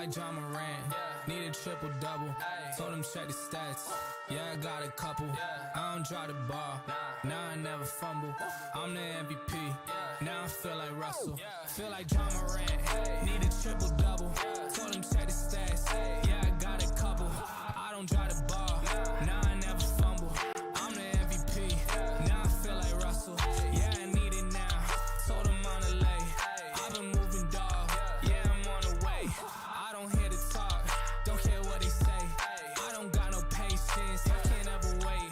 like John Morant, need a triple-double. Told him check the stats, yeah, I got a couple. I don't drop the ball, now I never fumble. I'm the MVP, now I feel like Russell. Feel like John Morant, need a triple-double. Told him check the stats, yeah, I got a couple. I don't drop the ball, now I never fumble. I'm the MVP, now I feel like Russell. Yeah, I need it now, told him on the lay. I've been moving, dog, yeah, I'm on the way. I don't hear the talk, don't care what they say. I don't got no patience, I can't ever wait.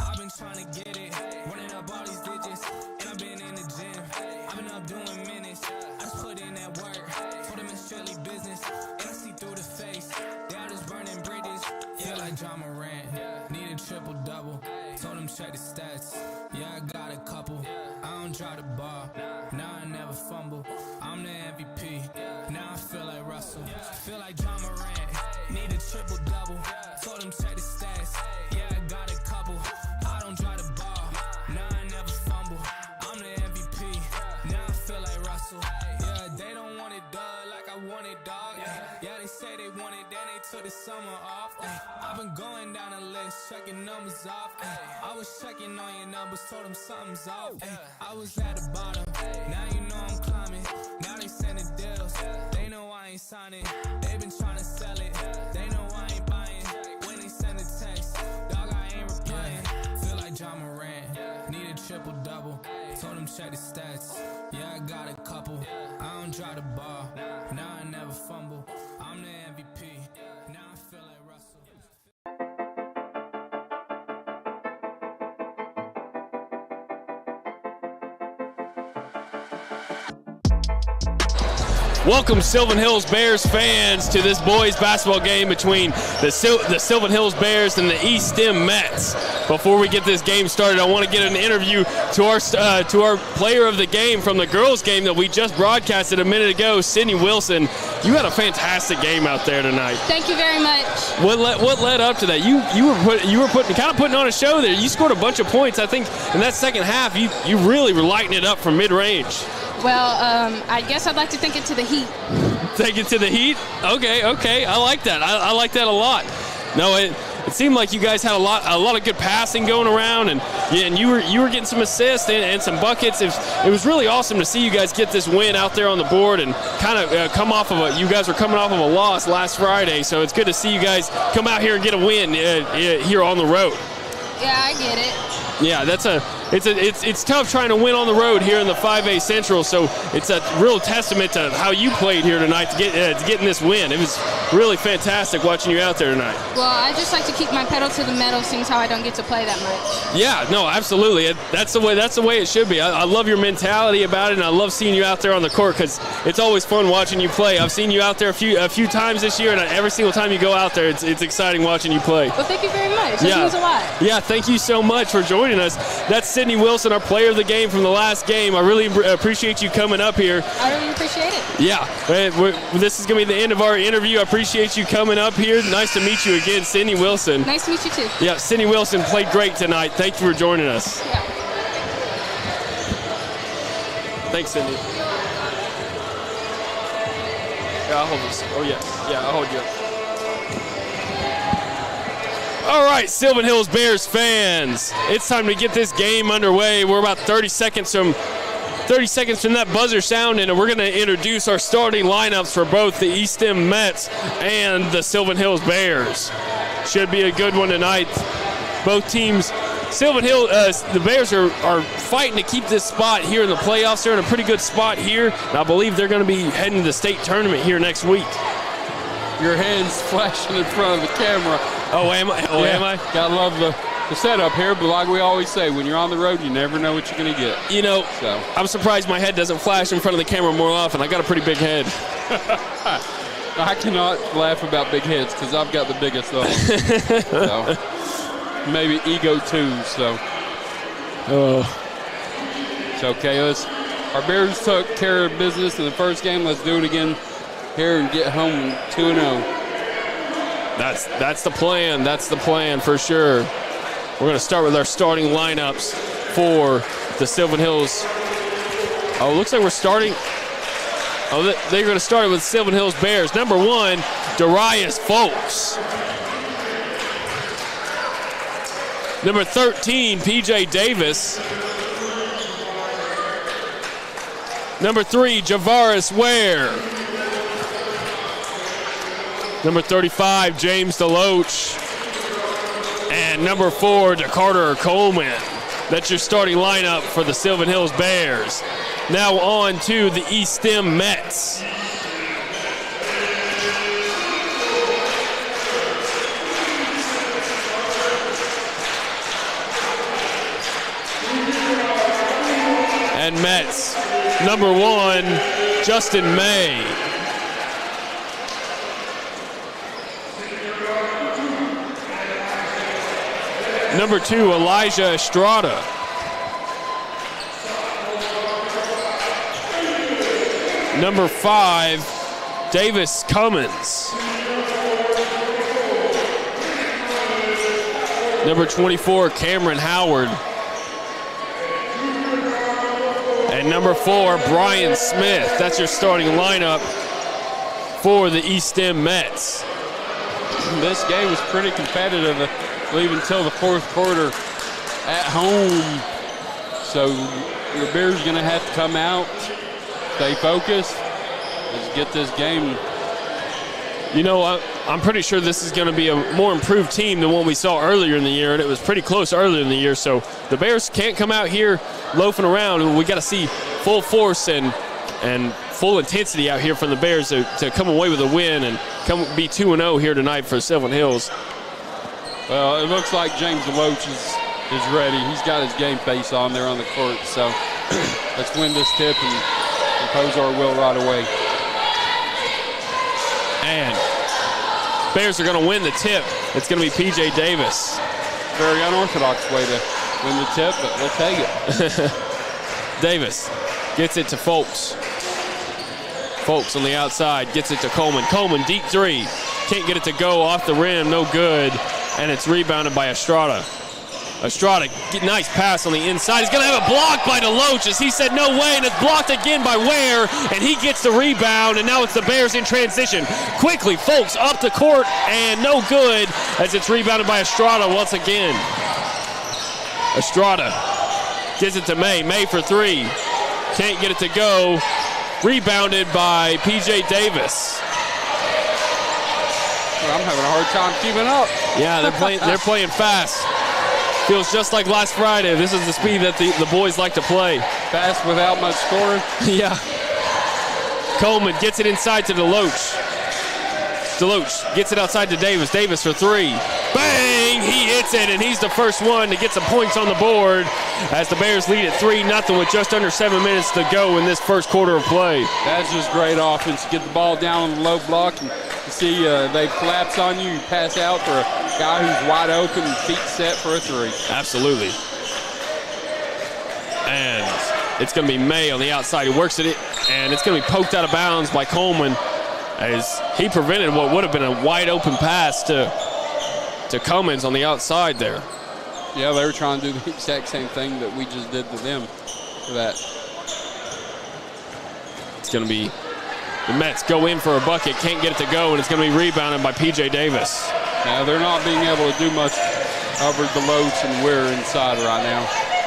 I've been trying to get it, running up all these digits, and I've been in the gym. I've been up doing minutes, I just put in that work. Told them it's strictly business, and I see through the face. They all just burning bridges. Feel like John Morant, need a triple-double. Told him check the stats, yeah, I got a couple. I don't drop the ball, now I never fumble. I'm the MVP, now I feel like Russell. Feel like John Morant, need a triple-double. Told him check the stats, yeah, I got a couple. I don't drop the ball, now I never fumble. I'm the MVP, now I feel like Russell. Yeah, they don't want it, dog, like I want it, dog. Yeah, they say they want it, then they took the summer off. I've been going down the list, checking numbers off. I was checking on your numbers, told them something's off. I was at the bottom, now you know I'm climbing. Now they sending deals, they know I ain't signing. They been trying to sell it, they know I ain't buying. When they send a text, dog, I ain't replying. Feel like John Morant, need a triple-double. Told him check the stats, yeah, I got a couple. I don't drop the ball, now I never fumble. I'm the MVP, now I feel like Russell. Welcome, Sylvan Hills Bears fans, to this boys basketball game between the Sylvan Hills Bears and the eStem Mets. Before we get this game started, I want to get an interview to our player of the game from the girls' game that we just broadcasted a minute ago, Sydney Wilson. You had a fantastic game out there tonight. Thank you very much. What led up to that? You were putting on a show there. You scored a bunch of points. I think in that second half, you really were lighting it up from mid-range. Well, I guess I'd like to take it to the Heat. Take it to the Heat? Okay. I like that. I like that a lot. No, it seemed like you guys had a lot of good passing going around, and you were getting some assists and some buckets. It was really awesome to see you guys get this win out there on the board and kind of you guys were coming off of a loss last Friday, so it's good to see you guys come out here and get a win here on the road. Yeah, I get it. Yeah, it's tough trying to win on the road here in the 5A Central, so it's a real testament to how you played here tonight to getting this win. It was really fantastic watching you out there tonight. Well, I just like to keep my pedal to the metal, seeing how I don't get to play that much. Yeah, no, absolutely. That's the way it should be. I love your mentality about it, and I love seeing you out there on the court because it's always fun watching you play. I've seen you out there a few times this year, and every single time you go out there, it's exciting watching you play. Well, thank you very much. That means a lot. Yeah, thank you so much for joining us. That's Sydney Wilson, our player of the game from the last game. I really appreciate you coming up here. I really appreciate it. Yeah, this is going to be the end of our interview. I appreciate you coming up here. Nice to meet you again, Sydney Wilson. Nice to meet you too. Yeah, Sydney Wilson played great tonight. Thank you for joining us. Yeah. Thanks, Sydney. Yeah, I'll hold this. Oh, yeah, I'll hold you up. All right, Sylvan Hills Bears fans, it's time to get this game underway. We're about 30 seconds from that buzzer sound, and we're going to introduce our starting lineups for both the eStem Mets and the Sylvan Hills Bears. Should be a good one tonight. Both teams, the Bears are fighting to keep this spot here in the playoffs. They're in a pretty good spot here, and I believe they're going to be heading to the state tournament here next week. Your hand's flashing in front of the camera. Oh, am I? Am I? Gotta love the setup here, but like we always say, when you're on the road, you never know what you're going to get. You know, I'm surprised my head doesn't flash in front of the camera more often. I got a pretty big head. I cannot laugh about big heads because I've got the biggest of them. So, maybe ego too, so. It's okay. Our Bears took care of business in the first game. Let's do it again here and get home 2-0. That's the plan. That's the plan for sure. We're going to start with our starting lineups for the Sylvan Hills. Oh, it looks like we're starting. Oh, they're going to start it with Sylvan Hills Bears. Number 1, Darius Folks. Number 13, PJ Davis. Number 3, Javaris Ware. Number 35, James DeLoach. And number 4, DeCarter Coleman. That's your starting lineup for the Sylvan Hills Bears. Now on to the eStem Mets. And Mets, number 1, Justin May. Number 2, Elijah Estrada. Number 5, Davis Cummins. Number 24, Cameron Howard. And number 4, Brian Smith. That's your starting lineup for the eStem Mets. This game was pretty competitive, I believe, until the fourth quarter at home. So your Bears are going to have to come out, stay focused, let's get this game. You know, I'm pretty sure this is going to be a more improved team than what we saw earlier in the year, and it was pretty close earlier in the year. So the Bears can't come out here loafing around. We got to see full force and full intensity out here from the Bears to come away with a win and be 2-0 here tonight for Sylvan Hills. Well, it looks like James DeLoach is ready. He's got his game face on there on the court. So let's win this tip and impose our will right away. And Bears are going to win the tip. It's going to be PJ Davis. Very unorthodox way to win the tip, but we'll take it. Davis gets it to Folks. Folks on the outside gets it to Coleman. Coleman, deep 3. Can't get it to go off the rim, no good. And it's rebounded by Estrada. Estrada, nice pass on the inside. He's going to have a block by DeLoach as he said no way, and it's blocked again by Ware, and he gets the rebound, and now it's the Bears in transition. Quickly, Folks up the court, and no good as it's rebounded by Estrada once again. Estrada gives it to May. May for 3. Can't get it to go. Rebounded by PJ Davis. Well, I'm having a hard time keeping up. Yeah, they're playing fast. Feels just like last Friday. This is the speed that the boys like to play. Fast without much scoring. Yeah. Coleman gets it inside to DeLoach. DeLoach gets it outside to Davis. Davis for 3. Bang! He hits it, and he's the first one to get some points on the board as the Bears lead at 3-0 with just under 7 minutes to go in this first quarter of play. That's just great offense. You get the ball down on the low block, and you see they collapse on you. You pass out for a guy who's wide open, feet set for a 3. Absolutely. And it's going to be May on the outside. He works it, and it's going to be poked out of bounds by Coleman as he prevented what would have been a wide open pass to Cummins on the outside there. Yeah, they were trying to do the exact same thing that we just did to them for that. It's going to be the Mets go in for a bucket, can't get it to go, and it's going to be rebounded by PJ Davis. Now, they're not being able to do much over DeLoach and Ware inside right now.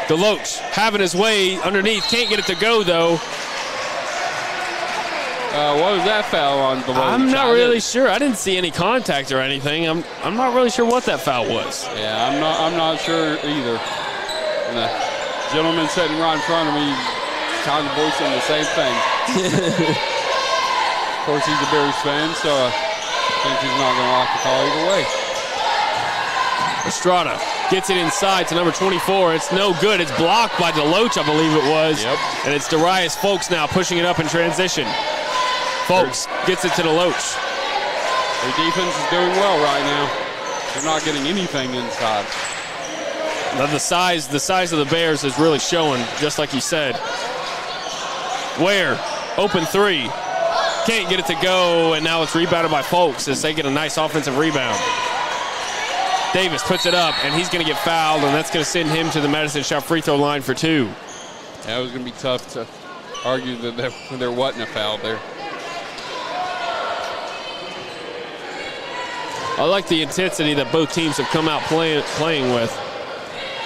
DeLoach having his way underneath, can't get it to go, though. What was that foul on DeLoach? I'm not really sure. I didn't see any contact or anything. I'm not really sure what that foul was. Yeah, I'm not sure either. And the gentleman sitting right in front of me kind of voicing the same thing. Of course, he's a Bears fan, so I think he's not going to like the call either way. Estrada gets it inside to number 24. It's no good. It's blocked by DeLoach, I believe it was. Yep. And it's Darius Folks now pushing it up in transition. Folks gets it to DeLoach. Their defense is doing well right now. They're not getting anything inside. Now the size of the Bears is really showing, just like you said. Ware, open 3. Can't get it to go, and now it's rebounded by Folks as they get a nice offensive rebound. Davis puts it up, and he's going to get fouled, and that's going to send him to the Madison Shop free throw line for 2. That was going to be tough to argue that there wasn't a foul there. I like the intensity that both teams have come out playing with.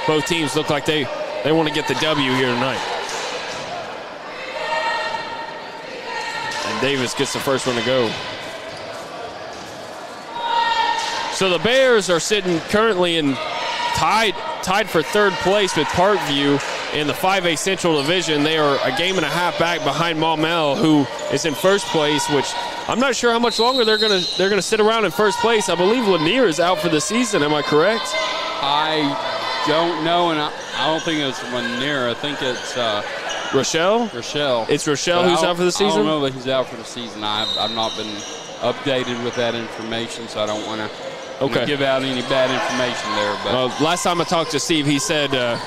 Both teams look like they want to get the W here tonight. And Davis gets the first one to go. So the Bears are sitting currently in tied for third place with Parkview in the 5A Central Division. They are a game and a half back behind Maumelle, who is in first place, which I'm not sure how much longer they're gonna sit around in first place. I believe Lanier is out for the season. Am I correct? I don't know, and I don't think it's Lanier. I think it's Rochelle. Rochelle. It's Rochelle who's out for the season? I don't know that he's out for the season. I've not been updated with that information, so I don't want to give out any bad information there. But last time I talked to Steve, he said that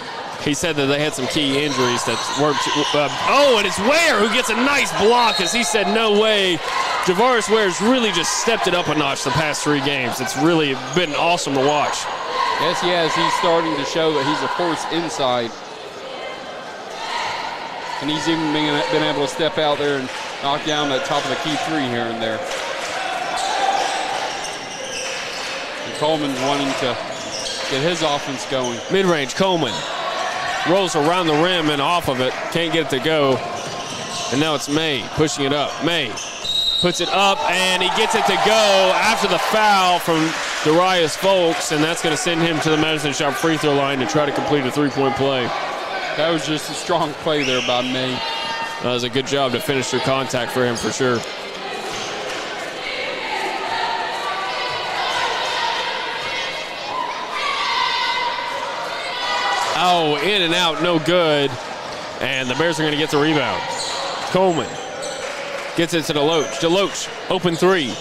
they had some key injuries that weren't. And it's Ware who gets a nice block, as he said, no way. Javaris Ware's really just stepped it up a notch the past 3 games. It's really been awesome to watch. Yes, he has. He's starting to show that he's a force inside. And he's even been able to step out there and knock down that top of the key 3 here and there. And Coleman's wanting to get his offense going. Mid-range, Coleman rolls around the rim and off of it. Can't get it to go. And now it's May pushing it up. May puts it up, and he gets it to go after the foul from Darius Folks, and that's going to send him to the Medicine Shop free throw line to try to complete a 3-point play. That was just a strong play there by May. That was a good job to finish through contact for him for sure. Oh, in and out, no good. And the Bears are going to get the rebound. Coleman gets it to DeLoach. DeLoach, open 3.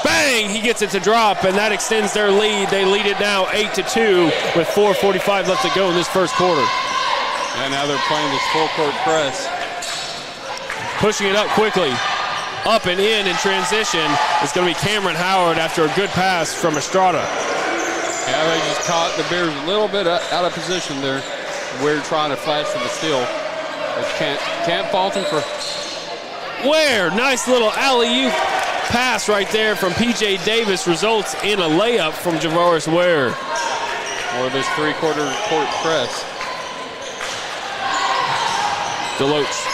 Bang! He gets it to drop, and that extends their lead. They lead it now 8-2 with 4:45 left to go in this first quarter. And now they're playing this full-court press. Pushing it up quickly. Up and in transition. It's going to be Cameron Howard after a good pass from Estrada. Yeah, they just caught the Bears a little bit out of position there. We're trying to flash for the steal. But can't fault him for. Ware, nice little alley-oop pass right there from P.J. Davis results in a layup from Javaris Ware. Or this 3-quarter court press. DeLoach.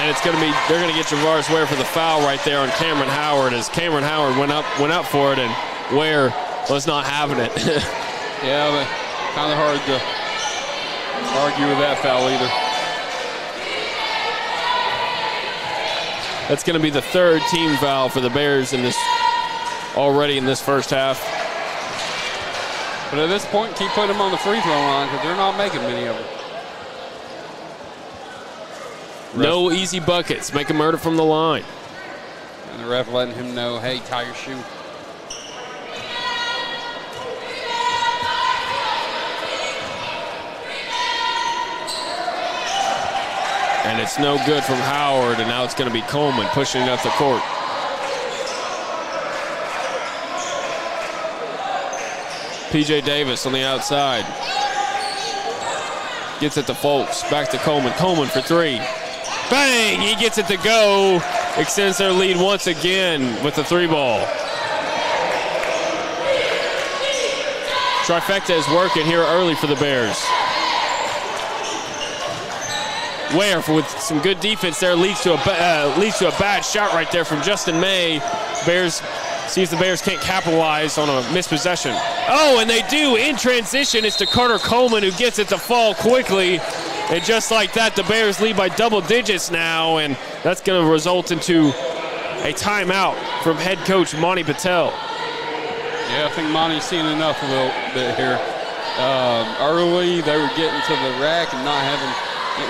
And it's going to be, they're going to get Javaris Ware for the foul right there on Cameron Howard, as Cameron Howard went up for it, and Ware was not having it. Yeah, but kind of hard to argue with that foul either. That's going to be the 3rd team foul for the Bears already in this first half. But at this point, keep putting them on the free throw line because they're not making many of them. No easy buckets. Make them earn it from the line. And the ref letting him know, hey, tie your shoe. And it's no good from Howard, and now it's going to be Coleman pushing it up the court. P.J. Davis on the outside. Gets it to Folks. Back to Coleman. Coleman for 3. Bang! He gets it to go. Extends their lead once again with the 3-ball. Trifecta is working here early for the Bears. Ware, with some good defense there, leads to a bad shot right there from Justin May. Bears see if the Bears can't capitalize on a mispossession. Oh, and they do. In transition, it's to Carter Coleman, who gets it to fall quickly. And just like that, the Bears lead by double digits now, and that's going to result into a timeout from head coach Monty Patel. Yeah, I think Monty's seen enough a little bit here. Early, they were getting to the rack and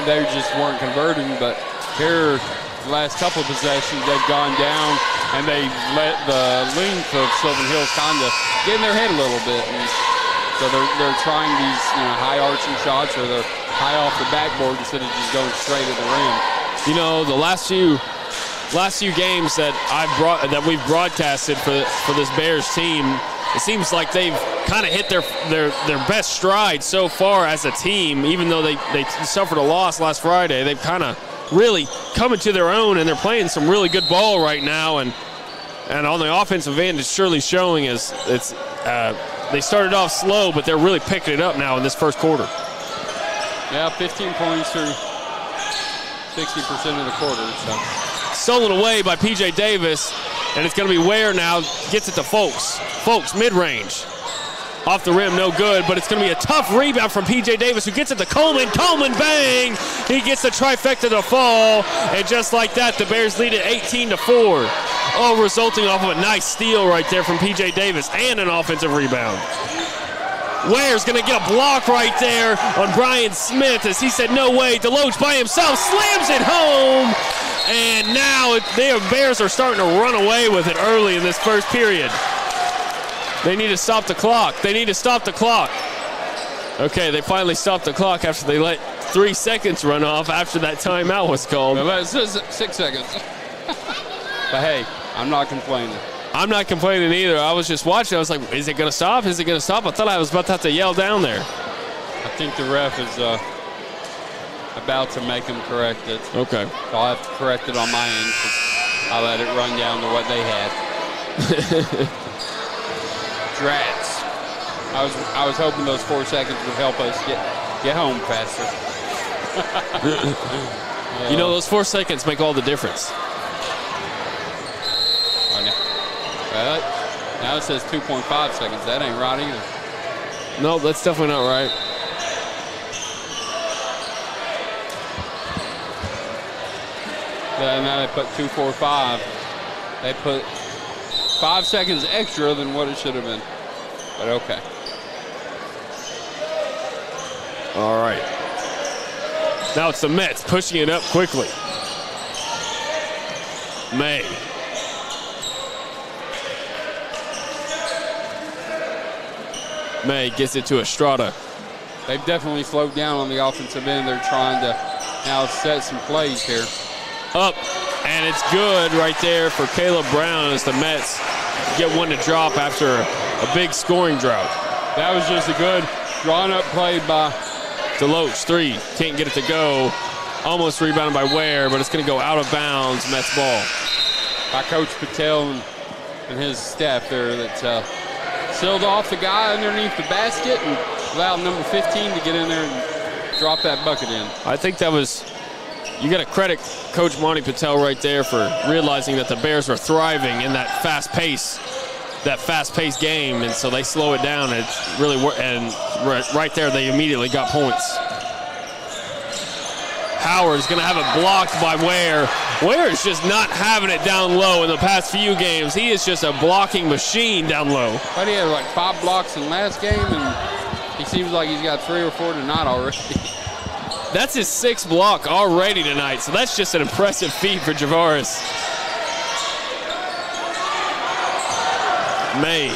they just weren't converting, but here, the last couple of possessions, they've gone down and they let the length of Sylvan Hills kind of get in their head a little bit. And so they're trying these high arching shots, or they're high off the backboard instead of just going straight at the rim. You know, the last few games that we've broadcasted for this Bears team, it seems like they've kind of hit their best stride so far as a team. Even though they suffered a loss last Friday, they've kind of really come into their own, and they're playing some really good ball right now. And on the offensive end, it's surely showing as they started off slow, but they're really picking it up now in this first quarter. Yeah, 15 points through 60% of the quarter. So. Stolen away by P.J. Davis, and it's going to be Ware now. Gets it to Folks. Folks, mid-range. Off the rim, no good, but it's going to be a tough rebound from P.J. Davis, who gets it to Coleman. Coleman, bang! He gets the trifecta to fall, and just like that, the Bears lead it 18-4. All resulting off of a nice steal right there from P.J. Davis and an offensive rebound. Ware's going to get a block right there on Brian Smith as he said, no way. Deloach by himself slams it home, and now the Bears are starting to run away with it early in this first period. They need to stop the clock. They need to stop the clock. Okay, they finally stopped the clock after they let 3 seconds run off after that timeout was called. Well, it says 6 seconds. But hey, I'm not complaining. I'm not complaining either. I was just watching. I was like, is it going to stop? Is it going to stop? I thought I was about to have to yell down there. I think the ref is about to make him correct it. Okay. So I'll have to correct it on my end because I let it run down to what they had. Drats. I was hoping those 4 seconds would help us get home faster. You know, those 4 seconds make all the difference. Now it says 2.5 seconds. That ain't right either. No, that's definitely not right. Now they put 2.45. They put 5 seconds extra than what it should have been. But okay. All right. Now it's the Mets pushing it up quickly. May. May gets it to Estrada. They've definitely slowed down on the offensive end. They're trying to now set some plays here. Up, and it's good right there for Caleb Brown as the Mets get one to drop after a big scoring drought. That was just a good drawn-up play by Deloach. 3, can't get it to go. Almost rebounded by Ware, but it's going to go out of bounds. Mets ball. By Coach Patel and his staff there that sealed off the guy underneath the basket and allowed number 15 to get in there and drop that bucket in. I think that was, you got to credit Coach Monty Patel right there for realizing that the Bears were thriving in that fast-paced game, and so they slow it down. And it's really, and right there they immediately got points. Howard's going to have it blocked by Ware. Ware is just not having it down low in the past few games. He is just a blocking machine down low. But he had like 5 blocks in the last game, and he seems like he's got 3 or 4 tonight already. That's his 6th block already tonight, so that's just an impressive feat for Javaris. May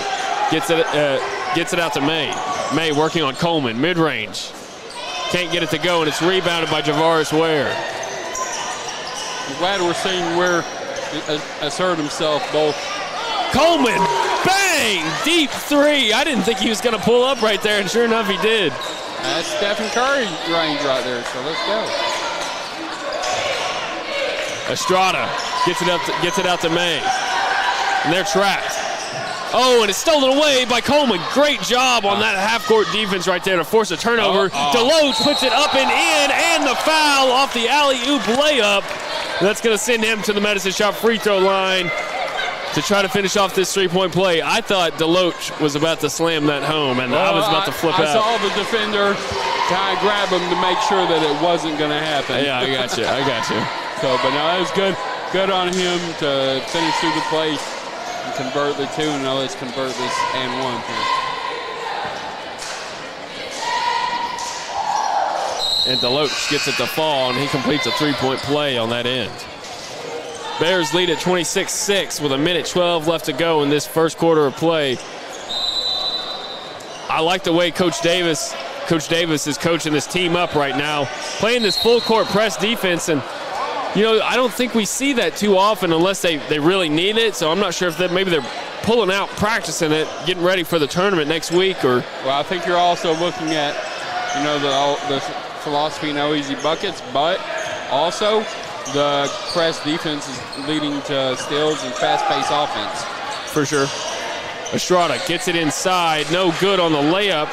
gets it out to May. May working on Coleman, mid-range. Can't get it to go, and it's rebounded by Javaris Ware. I'm glad we're seeing Ware assert himself both. Coleman, bang! Deep 3. I didn't think he was going to pull up right there, and sure enough, he did. That's Stephen Curry range right there, so let's go. Estrada gets it out to May, and they're trapped. Oh, and it's stolen away by Coleman. Great job on that half-court defense right there to force a turnover. Deloach puts it up and in, and the foul off the alley-oop layup. That's going to send him to the Medicine Shop free throw line to try to finish off this 3-point play. I thought Deloach was about to slam that home, and I was about to flip out. I saw the defender try to grab him to make sure that it wasn't going to happen. Yeah, I got you. So, but no, that was good. Good on him to finish through the play and convert the 2. And now let's convert this and 1 here. And Deloach gets it to fall, and he completes a 3-point play on that end. Bears lead at 26-6 with 1:12 left to go in this first quarter of play. I like the way Coach Davis is coaching this team up right now, playing this full-court press defense. And, you know, I don't think we see that too often unless they really need it. So I'm not sure if maybe they're pulling out, practicing it, getting ready for the tournament next week? Or Well, I think you're also looking at, the philosophy no easy buckets, but also the press defense is leading to steals and fast-paced offense. for sure. Estrada gets it inside. No good on the layup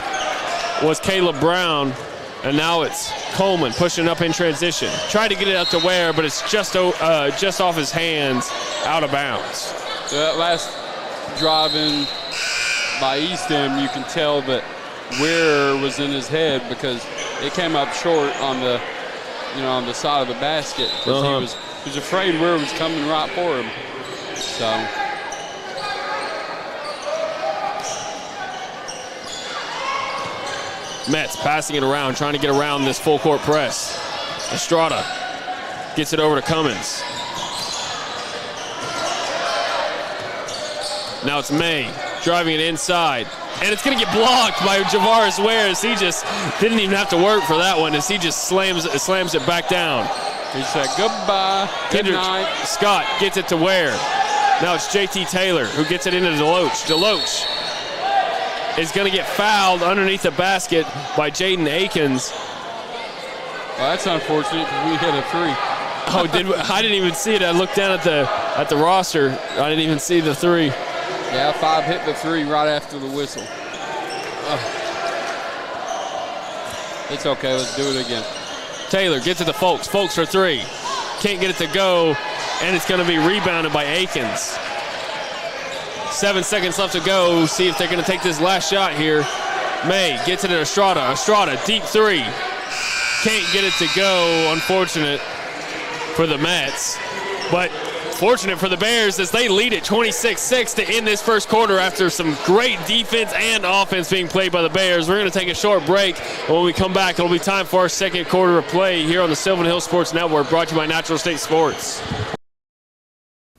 was Caleb Brown. And now it's Coleman pushing up in transition. Tried to get it out to Ware, but it's just off his hands, out of bounds. That last drive in by eStem, you can tell that Ware was in his head because it came up short on the, on the side of the basket. Because he was afraid Ware was coming right for him. So. Mets passing it around, trying to get around this full court press. Estrada gets it over to Cummins. Now it's May driving it inside. And it's going to get blocked by Javaris Ware as he just didn't even have to work for that one as he just slams it back down. He said goodbye, good night. Scott gets it to Ware. Now it's JT Taylor who gets it into Deloach. Deloach is going to get fouled underneath the basket by Jaden Akins. Well, that's unfortunate because we hit a three. I didn't even see it. I looked down at the roster. I didn't even see the three. Yeah, 5 hit the three right after the whistle. It's okay. Let's do it again. Taylor gets it to Folks. Folks for three. Can't get it to go, and it's going to be rebounded by Akins. 7 seconds left to go. See if they're going to take this last shot here. May gets it to Estrada. Estrada, deep three. Can't get it to go. Unfortunate for the Mets. But fortunate for the Bears as they lead it 26-6 to end this first quarter after some great defense and offense being played by the Bears. We're going to take a short break. And when we come back, it'll be time for our second quarter of play here on the Sylvan Hills Sports Network, brought to you by Natural State Sports.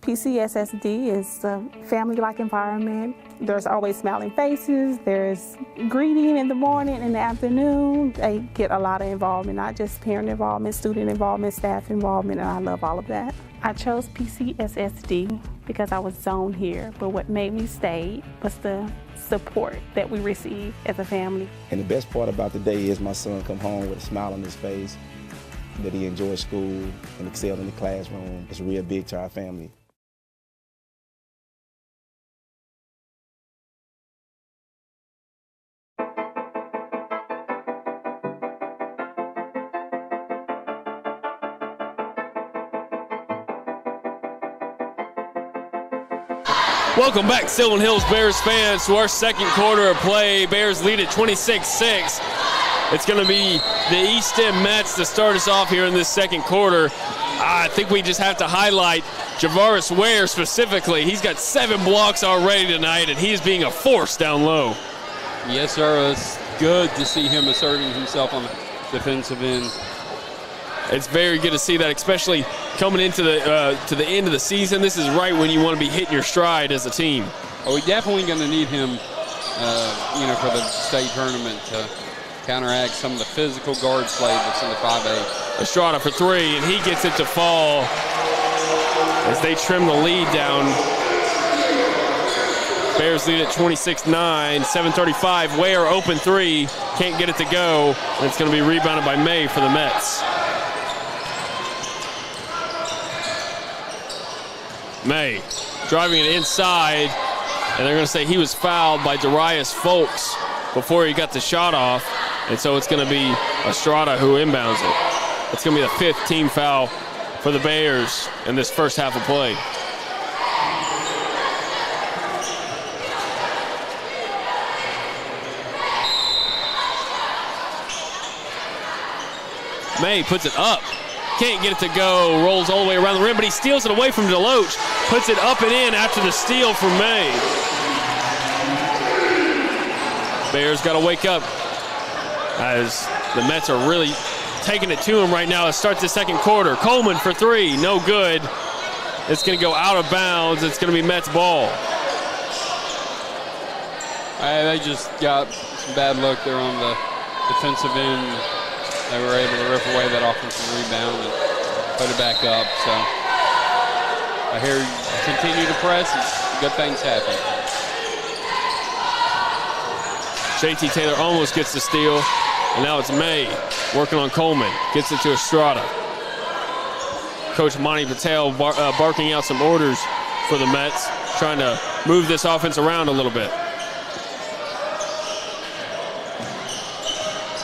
PCSSD is a family-like environment. There's always smiling faces. There's greeting in the morning and the afternoon. They get a lot of involvement, not just parent involvement, student involvement, staff involvement, and I love all of that. I chose PCSSD because I was zoned here, but what made me stay was the support that we receive as a family. And the best part about the day is my son come home with a smile on his face, that he enjoys school and excelled in the classroom. It's real big to our family. Welcome back, Sylvan Hills Bears fans, to our second quarter of play. Bears lead at 26-6. It's going to be the eStem Mets to start us off here in this second quarter. I think we just have to highlight Javaris Ware specifically. He's got 7 blocks already tonight, and he's being a force down low. Yes, sir. It's good to see him asserting himself on the defensive end. It's very good to see that, especially coming into to the end of the season. This is right when you want to be hitting your stride as a team. We're definitely going to need him, for the state tournament to counteract some of the physical guard play that's in the 5A. Estrada for three, and he gets it to fall as they trim the lead down. Bears lead at 26-9, 7:35. Ware open three, can't get it to go, and it's going to be rebounded by May for the Mets. May driving it inside, and they're going to say he was fouled by Darius Folks before he got the shot off, and so it's going to be Estrada who inbounds it. It's going to be the 5th team foul for the Bears in this first half of play. May puts it up. Can't get it to go, rolls all the way around the rim, but he steals it away from Deloach, puts it up and in after the steal from May. Bears got to wake up as the Mets are really taking it to him right now to start the second quarter. Coleman for three, no good. It's going to go out of bounds. It's going to be Mets ball. They just got some bad luck there on the defensive end. They were able to rip away that offensive rebound and put it back up. So I hear you continue to press, good things happen. JT Taylor almost gets the steal. And now it's May working on Coleman. Gets it to Estrada. Coach Monty Patel barking out some orders for the Mets, trying to move this offense around a little bit.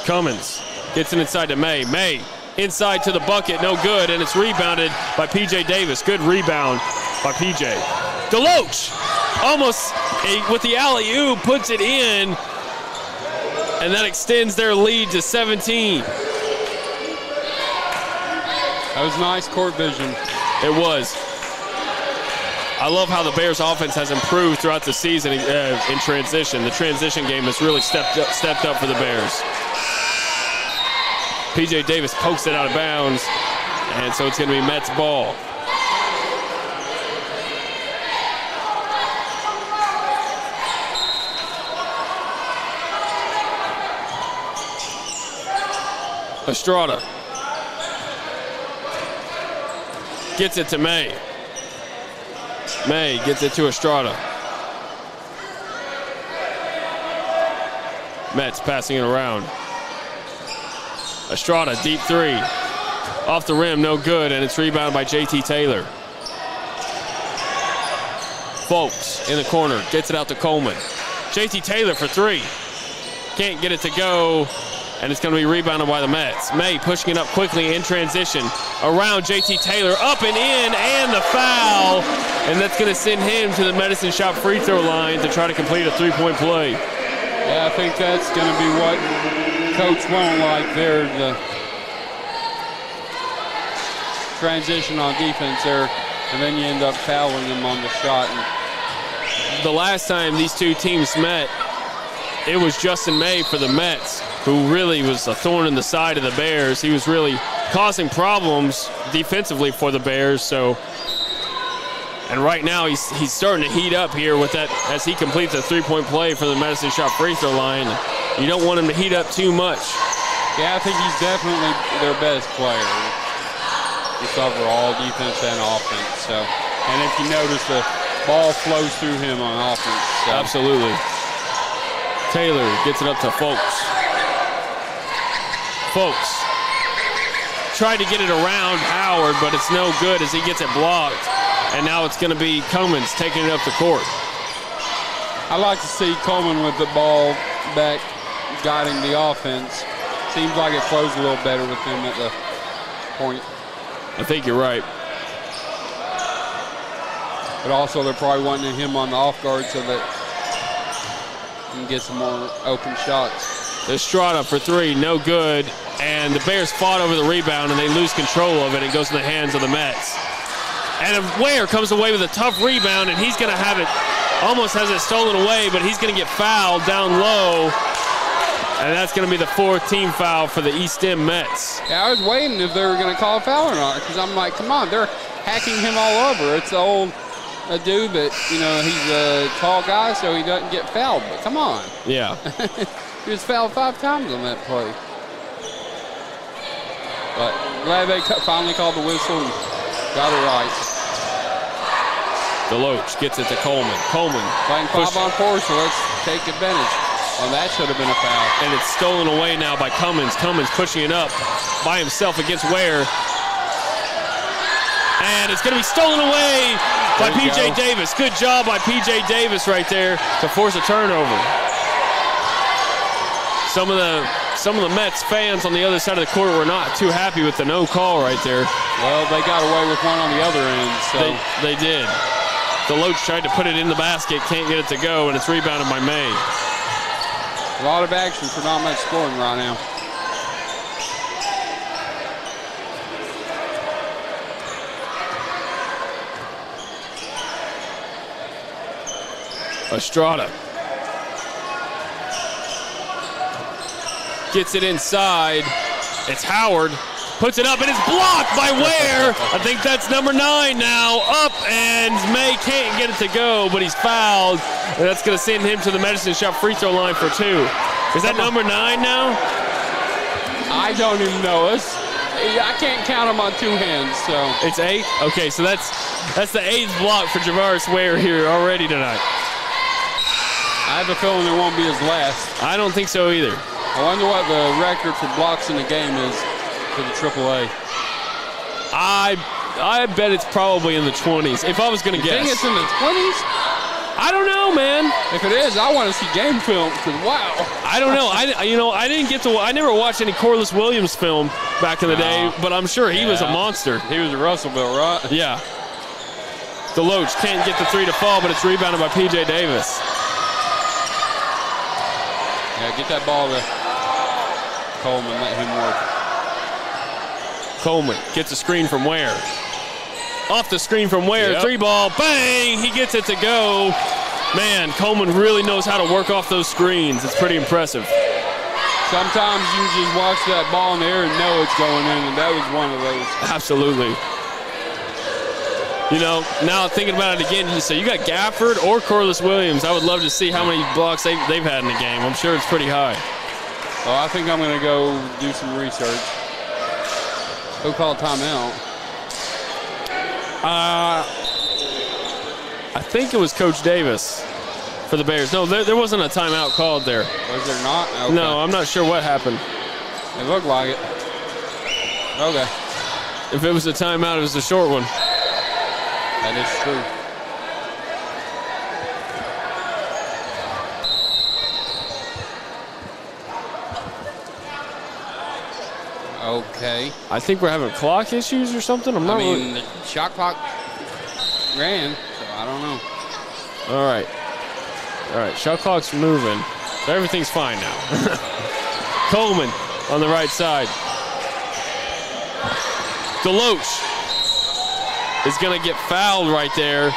Cummins gets it inside to May. May inside to the bucket, no good, and it's rebounded by P.J. Davis. Good rebound by P.J. Deloach almost with the alley-oop puts it in, and that extends their lead to 17. That was nice court vision. It was. I love how the Bears offense has improved throughout the season in transition. The transition game has really stepped up for the Bears. P.J. Davis pokes it out of bounds, and so it's going to be Mets ball. Estrada gets it to May. May gets it to Estrada. Mets passing it around. Estrada, deep three. Off the rim, no good, and it's rebounded by JT Taylor. Folks in the corner, gets it out to Coleman. JT Taylor for three. Can't get it to go, and it's going to be rebounded by the Mets. May pushing it up quickly in transition. Around JT Taylor, up and in, and the foul. And that's going to send him to the Medicine Shop free throw line to try to complete a three-point play. Yeah, I think that's going to be what Coach won't like there. The transition on defense there, and then you end up fouling him on the shot. And the last time these two teams met, it was Justin May for the Mets, who really was a thorn in the side of the Bears. He was really causing problems defensively for the Bears. And right now he's starting to heat up here with that as he completes a three-point play for the Medicine Shop free throw line. You don't want him to heat up too much. Yeah, I think he's definitely their best player. Just overall defense and offense. So, and if you notice, the ball flows through him on offense. So. Absolutely. Taylor gets it up to Folks. Folks tried to get it around Howard, but it's no good as he gets it blocked. And now it's going to be Cummins taking it up the court. I like to see Coleman with the ball back, guiding the offense. Seems like it flows a little better with him at the point. I think you're right. But also they're probably wanting him on the off guard so that he can get some more open shots. Estrada for three, no good. And the Bears fought over the rebound and they lose control of it. It goes in the hands of the Mets. And Ware comes away with a tough rebound, and he's going to have it, almost has it stolen away, but he's going to get fouled down low. And that's going to be the fourth team foul for the eStem Mets. Yeah, I was waiting if they were going to call a foul or not, because I'm like, come on, they're hacking him all over. It's a dude that, he's a tall guy, so he doesn't get fouled, but come on. Yeah. He was fouled 5 times on that play. But glad they finally called the whistle and got it right. Deloach gets it to Coleman. Coleman playing 5-on-4, so let's take advantage. Well, that should have been a foul. And it's stolen away now by Cummins. Cummins pushing it up by himself against Ware. And it's going to be stolen away by P.J. Davis. Good job by P.J. Davis right there to force a turnover. Some of the Mets fans on the other side of the court were not too happy with the no call right there. Well, they got away with one on the other end. So They did. Deloach tried to put it in the basket, can't get it to go, and it's rebounded by May. A lot of action for not much scoring right now. Estrada gets it inside. It's Howard. Puts it up, and it's blocked by Ware. I think that's number 9 now. Up, and May can't get it to go, but he's fouled. And that's going to send him to the Medicine Shop free throw line for 2. Is that number 9 now? I don't even know. I can't count them on 2 hands, so. It's 8? Okay, so that's the 8th block for Javaris Ware here already tonight. I have a feeling it won't be his last. I don't think so either. I wonder what the record for blocks in the game is for the AAA. I bet it's probably in the 20s. If I was going to guess. You think it's in the 20s? I don't know, man. If it is, I want to see game film because wow. I don't know. I never watched any Corliss Williams film back in the day, but I'm sure he was a monster. He was a Russellville, right? Yeah. Deloach can't get the three to fall, but it's rebounded by P.J. Davis. Yeah, get that ball to Coleman, let him work. Coleman gets a screen from Ware. Off the screen from Ware, Yep. three ball, bang, he gets it to go. Man, Coleman really knows how to work off those screens. It's pretty impressive. Sometimes you just watch that ball in the air and know it's going in, and that was one of those. Absolutely. You know, now thinking about it again, so you got Gafford or Corliss Williams. I would love to see how many blocks they've had in the game. I'm sure it's pretty high. Well, I think I'm going to go do some research. Who called timeout? I think it was Coach Davis for the Bears. No, there wasn't a timeout called there. Was there not? Okay. No, I'm not sure what happened. It looked like it. Okay. If it was a timeout, it was a short one. That is true. Okay. I think we're having clock issues or something. I'm not really. The shot clock ran, so I don't know. All right. Shot clock's moving. So everything's fine now. Coleman on the right side. Deloach is going to get fouled right there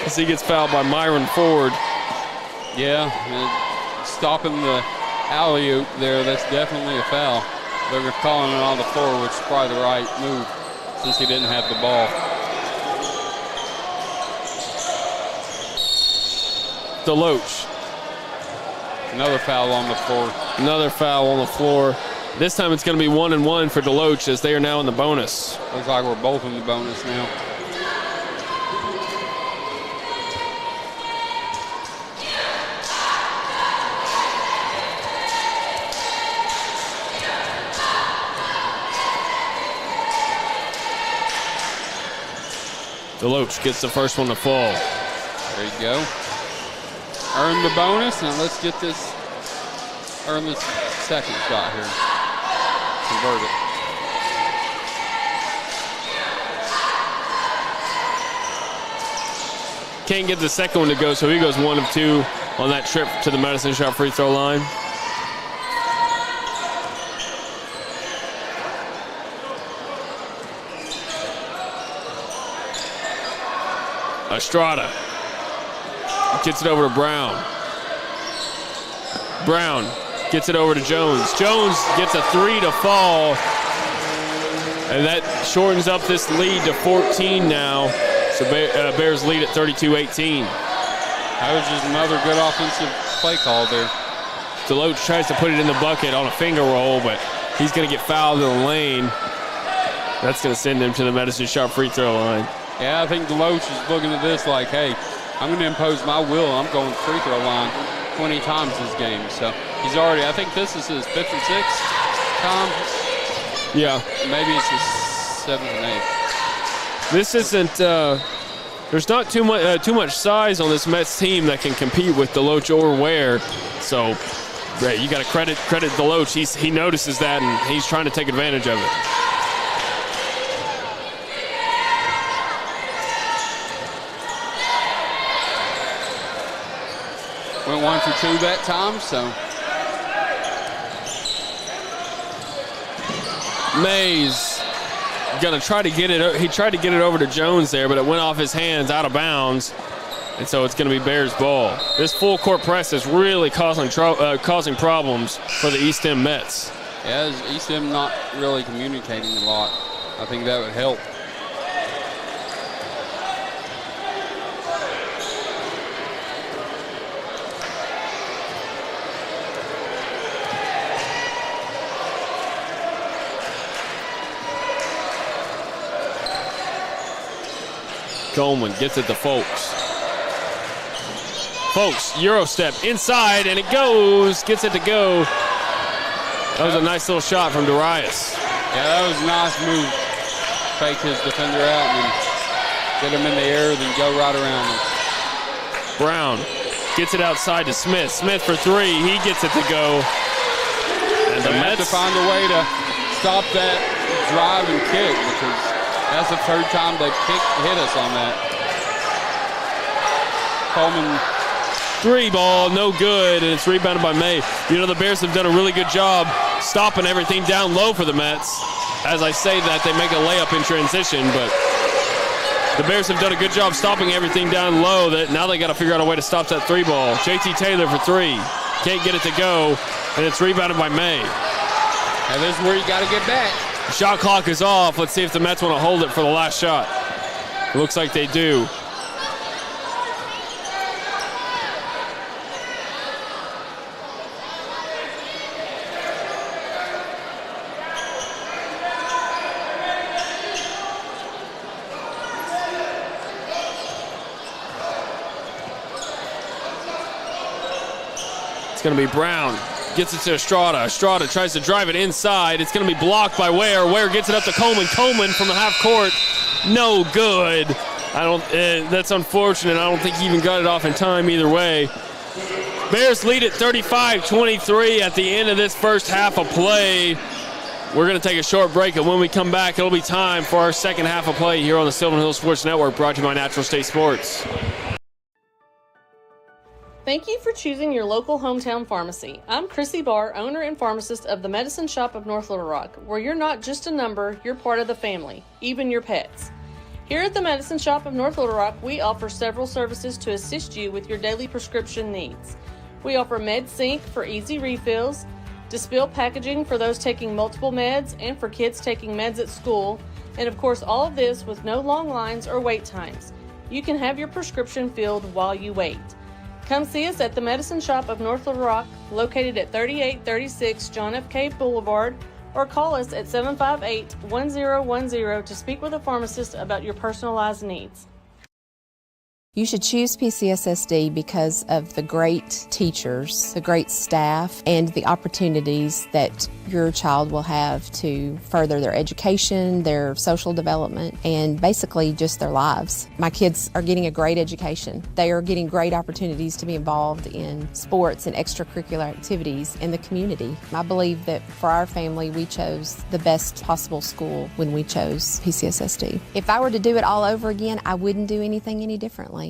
as he gets fouled by Myron Ford. Yeah, stopping the alley-oop there, that's definitely a foul. They're calling it on the floor, which is probably the right move since he didn't have the ball. Deloach. Another foul on the floor. Another foul on the floor. This time it's going to be 1-1 for Deloach as they are now in the bonus. Looks like we're both in the bonus now. Deloach gets the first one to fall. There you go. Earn the bonus. Now let's get this, earn this second shot here. Convert it. Can't get the second one to go, so he goes 1 of 2 on that trip to the Medicine Shot free throw line. Estrada gets it over to Brown. Brown gets it over to Jones. Jones gets a 3 to fall, and that shortens up this lead to 14 now. So Bears lead at 32-18. That was just another good offensive play call there. Deloach tries to put it in the bucket on a finger roll, but he's going to get fouled in the lane. That's going to send him to the Medicine Shot free throw line. Yeah, I think Deloach is looking at this like, hey, I'm going to impose my will. I'm going free throw line 20 times this game. So he's already, I think this is his 5th and 6th time. Yeah. Maybe it's his 7th and 8th. This isn't, there's not too much size on this Mets team that can compete with Deloach or Ware. So, right, you got to credit Deloach. He notices that, and he's trying to take advantage of it. Went 1 for 2 that time, so. Mays gonna try to get it. He tried to get it over to Jones there, but it went off his hands, out of bounds, and so it's gonna be Bears ball. This full court press is really causing problems for the eStem Mets. Yeah, eStem not really communicating a lot. I think that would help. Coleman gets it to Folks. Folks, Euro step inside, and it goes. Gets it to go. That was a nice little shot from Darius. Yeah, that was a nice move. Fake his defender out and get him in the air, then go right around him. Brown gets it outside to Smith. Smith for three. He gets it to go. And the Mets have to find a way to stop that drive and kick, because that's the third time they've hit us on that. Coleman. Three ball, no good, and it's rebounded by May. You know, the Bears have done a really good job stopping everything down low for the Mets. As I say that, they make a layup in transition, but the Bears have done a good job stopping everything down low. That now they got to figure out a way to stop that three ball. JT Taylor for three. Can't get it to go, and it's rebounded by May. And this is where you got to get back. The shot clock is off. Let's see if the Mets want to hold it for the last shot. It looks like they do. It's going to be Brown. Gets it to Estrada. Estrada tries to drive it inside. It's going to be blocked by Ware. Ware gets it up to Coleman. Coleman from the half court. No good. That's unfortunate. I don't think he even got it off in time either way. Bears lead at 35-23 at the end of this first half of play. We're going to take a short break, and when we come back, it'll be time for our second half of play here on the Sylvan Hills Sports Network, brought to you by Natural State Sports. Thank you for choosing your local hometown pharmacy. I'm Chrissy Barr, owner and pharmacist of the Medicine Shop of North Little Rock, where you're not just a number, you're part of the family, even your pets. Here at the Medicine Shop of North Little Rock, we offer several services to assist you with your daily prescription needs. We offer MedSync for easy refills, Dispill packaging for those taking multiple meds and for kids taking meds at school, and of course all of this with no long lines or wait times. You can have your prescription filled while you wait. Come see us at the Medicine Shop of North Little Rock, located at 3836 John F. K. Boulevard, or call us at 758-1010 to speak with a pharmacist about your personalized needs. You should choose PCSSD because of the great teachers, the great staff, and the opportunities that your child will have to further their education, their social development, and basically just their lives. My kids are getting a great education. They are getting great opportunities to be involved in sports and extracurricular activities in the community. I believe that for our family, we chose the best possible school when we chose PCSSD. If I were to do it all over again, I wouldn't do anything any differently.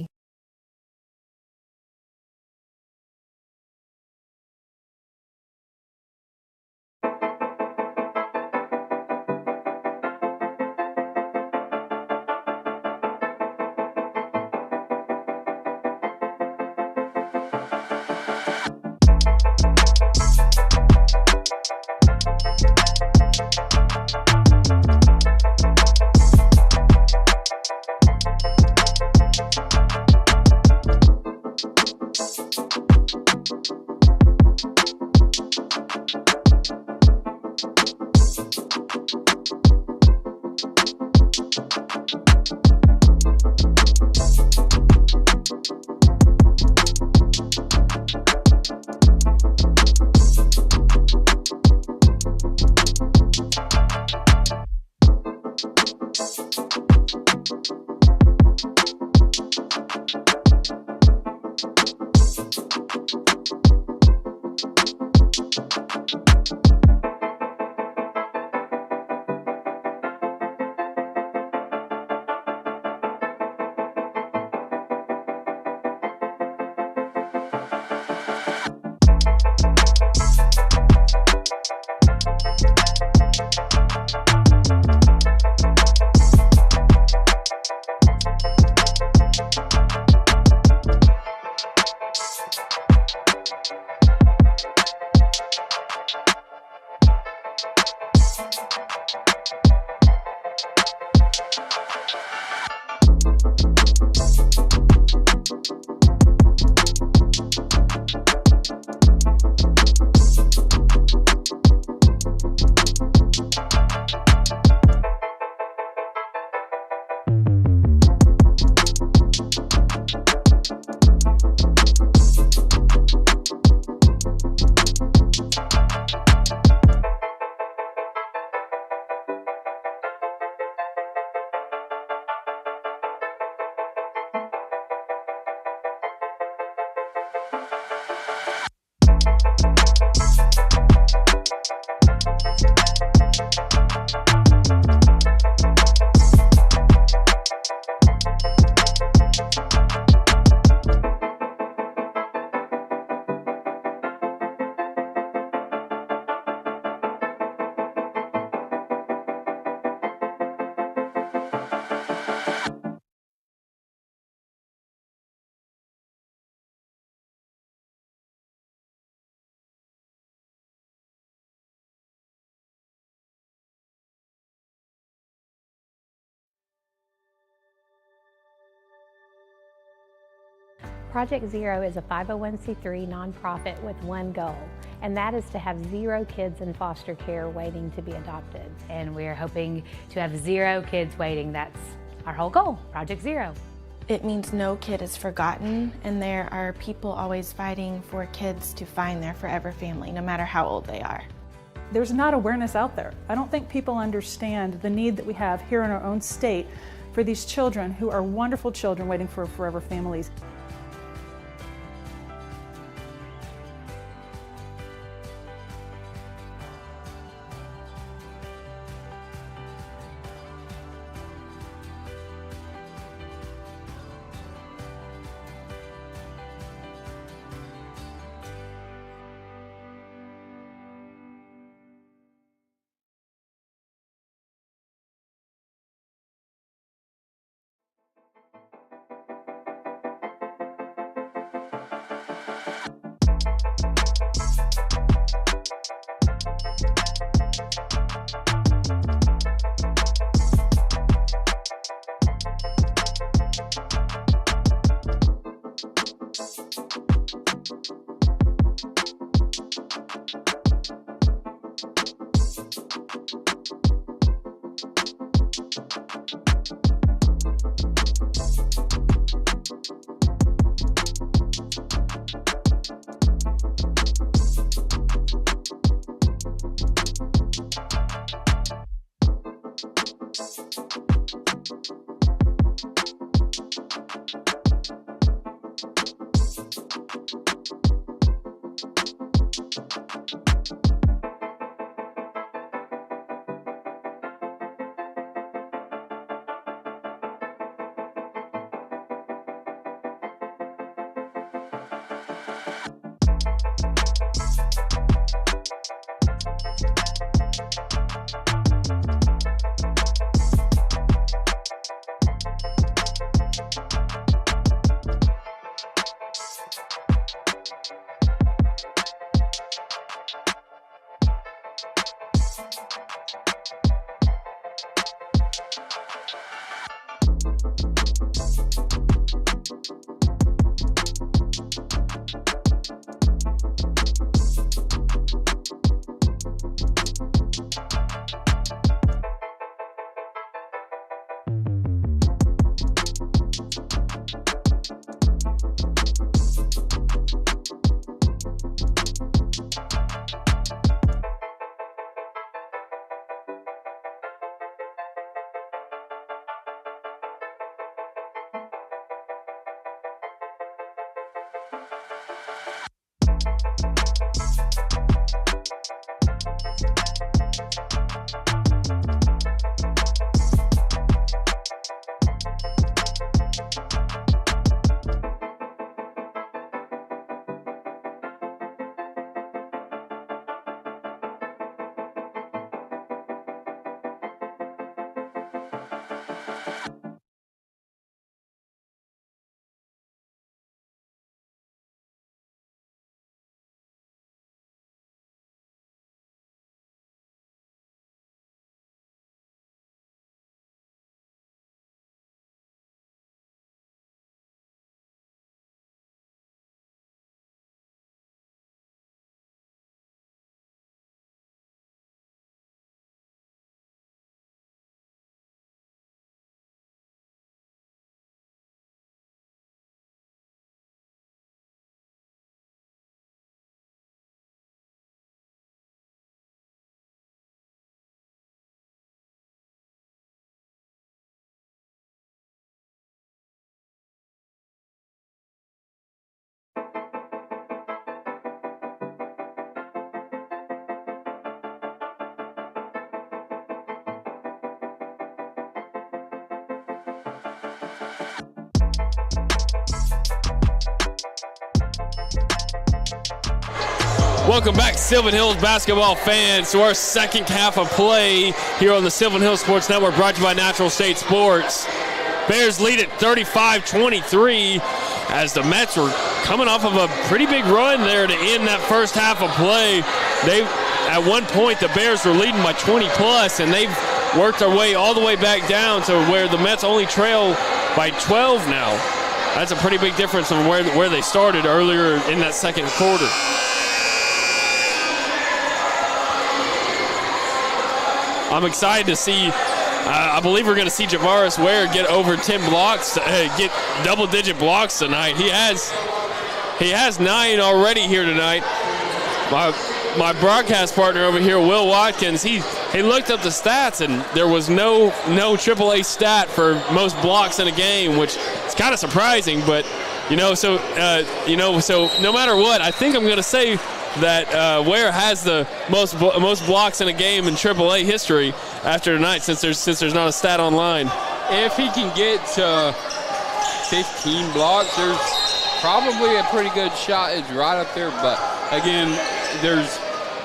Project Zero is a 501c3 nonprofit with one goal, and that is to have 0 kids in foster care waiting to be adopted. And we're hoping to have 0 kids waiting. That's our whole goal, Project Zero. It means no kid is forgotten, and there are people always fighting for kids to find their forever family, no matter how old they are. There's not awareness out there. I don't think people understand the need that we have here in our own state for these children who are wonderful children waiting for forever families. Welcome back, Sylvan Hills basketball fans, to our second half of play here on the Sylvan Hills Sports Network, brought to you by Natural State Sports. Bears lead at 35-23 as the Mets were coming off of a pretty big run there to end that first half of play. At one point, the Bears were leading by 20+, and they've worked their way all the way back down to where the Mets only trail by 12 now. That's a pretty big difference from where they started earlier in that second quarter. I'm excited to see, I believe we're going to see Javaris Ware get over 10 blocks, get double-digit blocks tonight. He has 9 already here tonight. My broadcast partner over here, Will Watkins, he looked up the stats, and there was no AAA stat for most blocks in a game, which is kind of surprising. But so no matter what, I think I'm going to say that Ware has the most blocks in a game in AAA history after tonight, since there's not a stat online. If he can get 15 blocks, there's probably a pretty good shot. It's right up there, but again,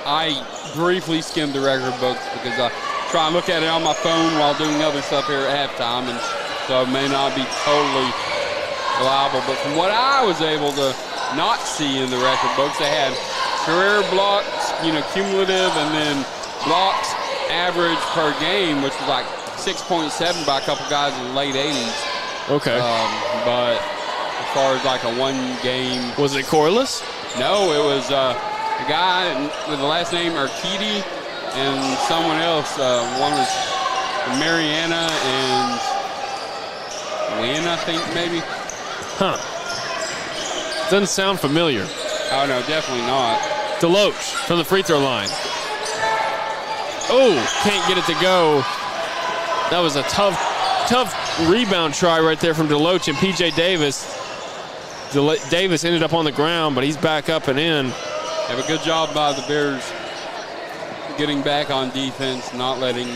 I briefly skimmed the record books because I try and look at it on my phone while doing other stuff here at halftime, and so it may not be totally reliable. But from what I was able to not see in the record books, they had career blocks, cumulative, and then blocks average per game, which was like 6.7 by a couple guys in the late 80s. Okay. But as far as like a one game. Was it Corliss? No, it was a guy with the last name Urquidi and someone else. One was Mariana and Lynn, I think, maybe. Huh. Doesn't sound familiar. Oh, no, definitely not. Deloach from the free throw line. Oh, can't get it to go. That was a tough rebound try right there from Deloach and P.J. Davis. Davis ended up on the ground, but he's back up and in. Have a good job by the Bears getting back on defense, not letting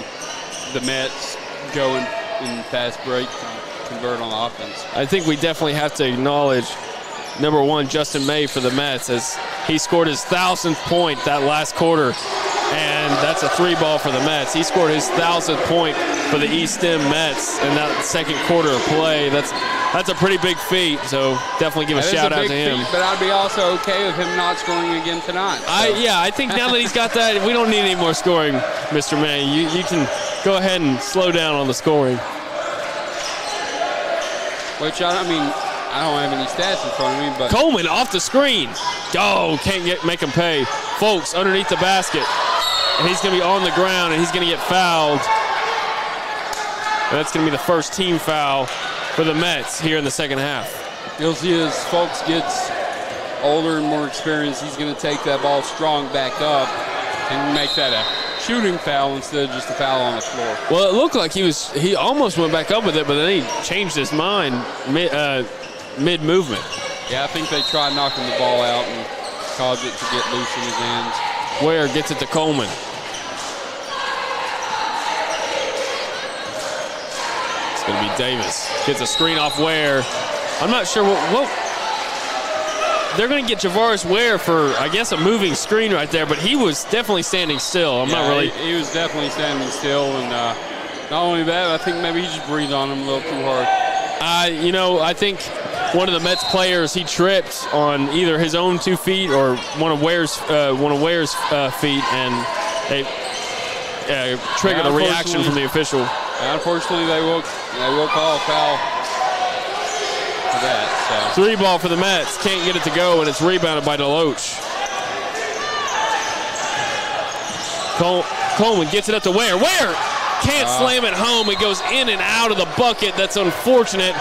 the Mets go in fast break to convert on offense. I think we definitely have to acknowledge number 1, Justin May for the Mets, as he scored his 1,000th point that last quarter, and that's a 3-ball for the Mets. He scored his 1,000th point for the eStem Mets in that second quarter of play. That's a pretty big feat, so definitely give a shout out to him. Feat, but I'd be also okay with him not scoring again tonight. So. I think now that he's got that, we don't need any more scoring, Mr. May. You can go ahead and slow down on the scoring. Which, I don't have any stats in front of me, but Coleman off the screen. Oh, can't make him pay. Folks underneath the basket. And he's going to be on the ground, and he's going to get fouled. And that's going to be the first team foul for the Mets here in the second half. You'll see as Folks gets older and more experienced, he's going to take that ball strong back up and make that a shooting foul instead of just a foul on the floor. Well, it looked like he almost went back up with it, but then he changed his mind mid-movement. Yeah, I think they tried knocking the ball out and caused it to get loose in his hands. Ware gets it to Coleman. It's going to be Davis. Gets a screen off Ware. I'm not sure what they're going to get Javaris Ware for, I guess, a moving screen right there, but he was definitely standing still. I'm not really. He was definitely standing still, and not only that, I think maybe he just breathed on him a little too hard. I think one of the Mets players, he tripped on either his own 2 feet or one of Ware's feet, and they triggered a reaction from the official. Unfortunately, they will call a foul for that. So 3-ball for the Mets. Can't get it to go, and it's rebounded by Deloach. Coleman gets it up to Ware. Ware can't slam it home. It goes in and out of the bucket. That's unfortunate.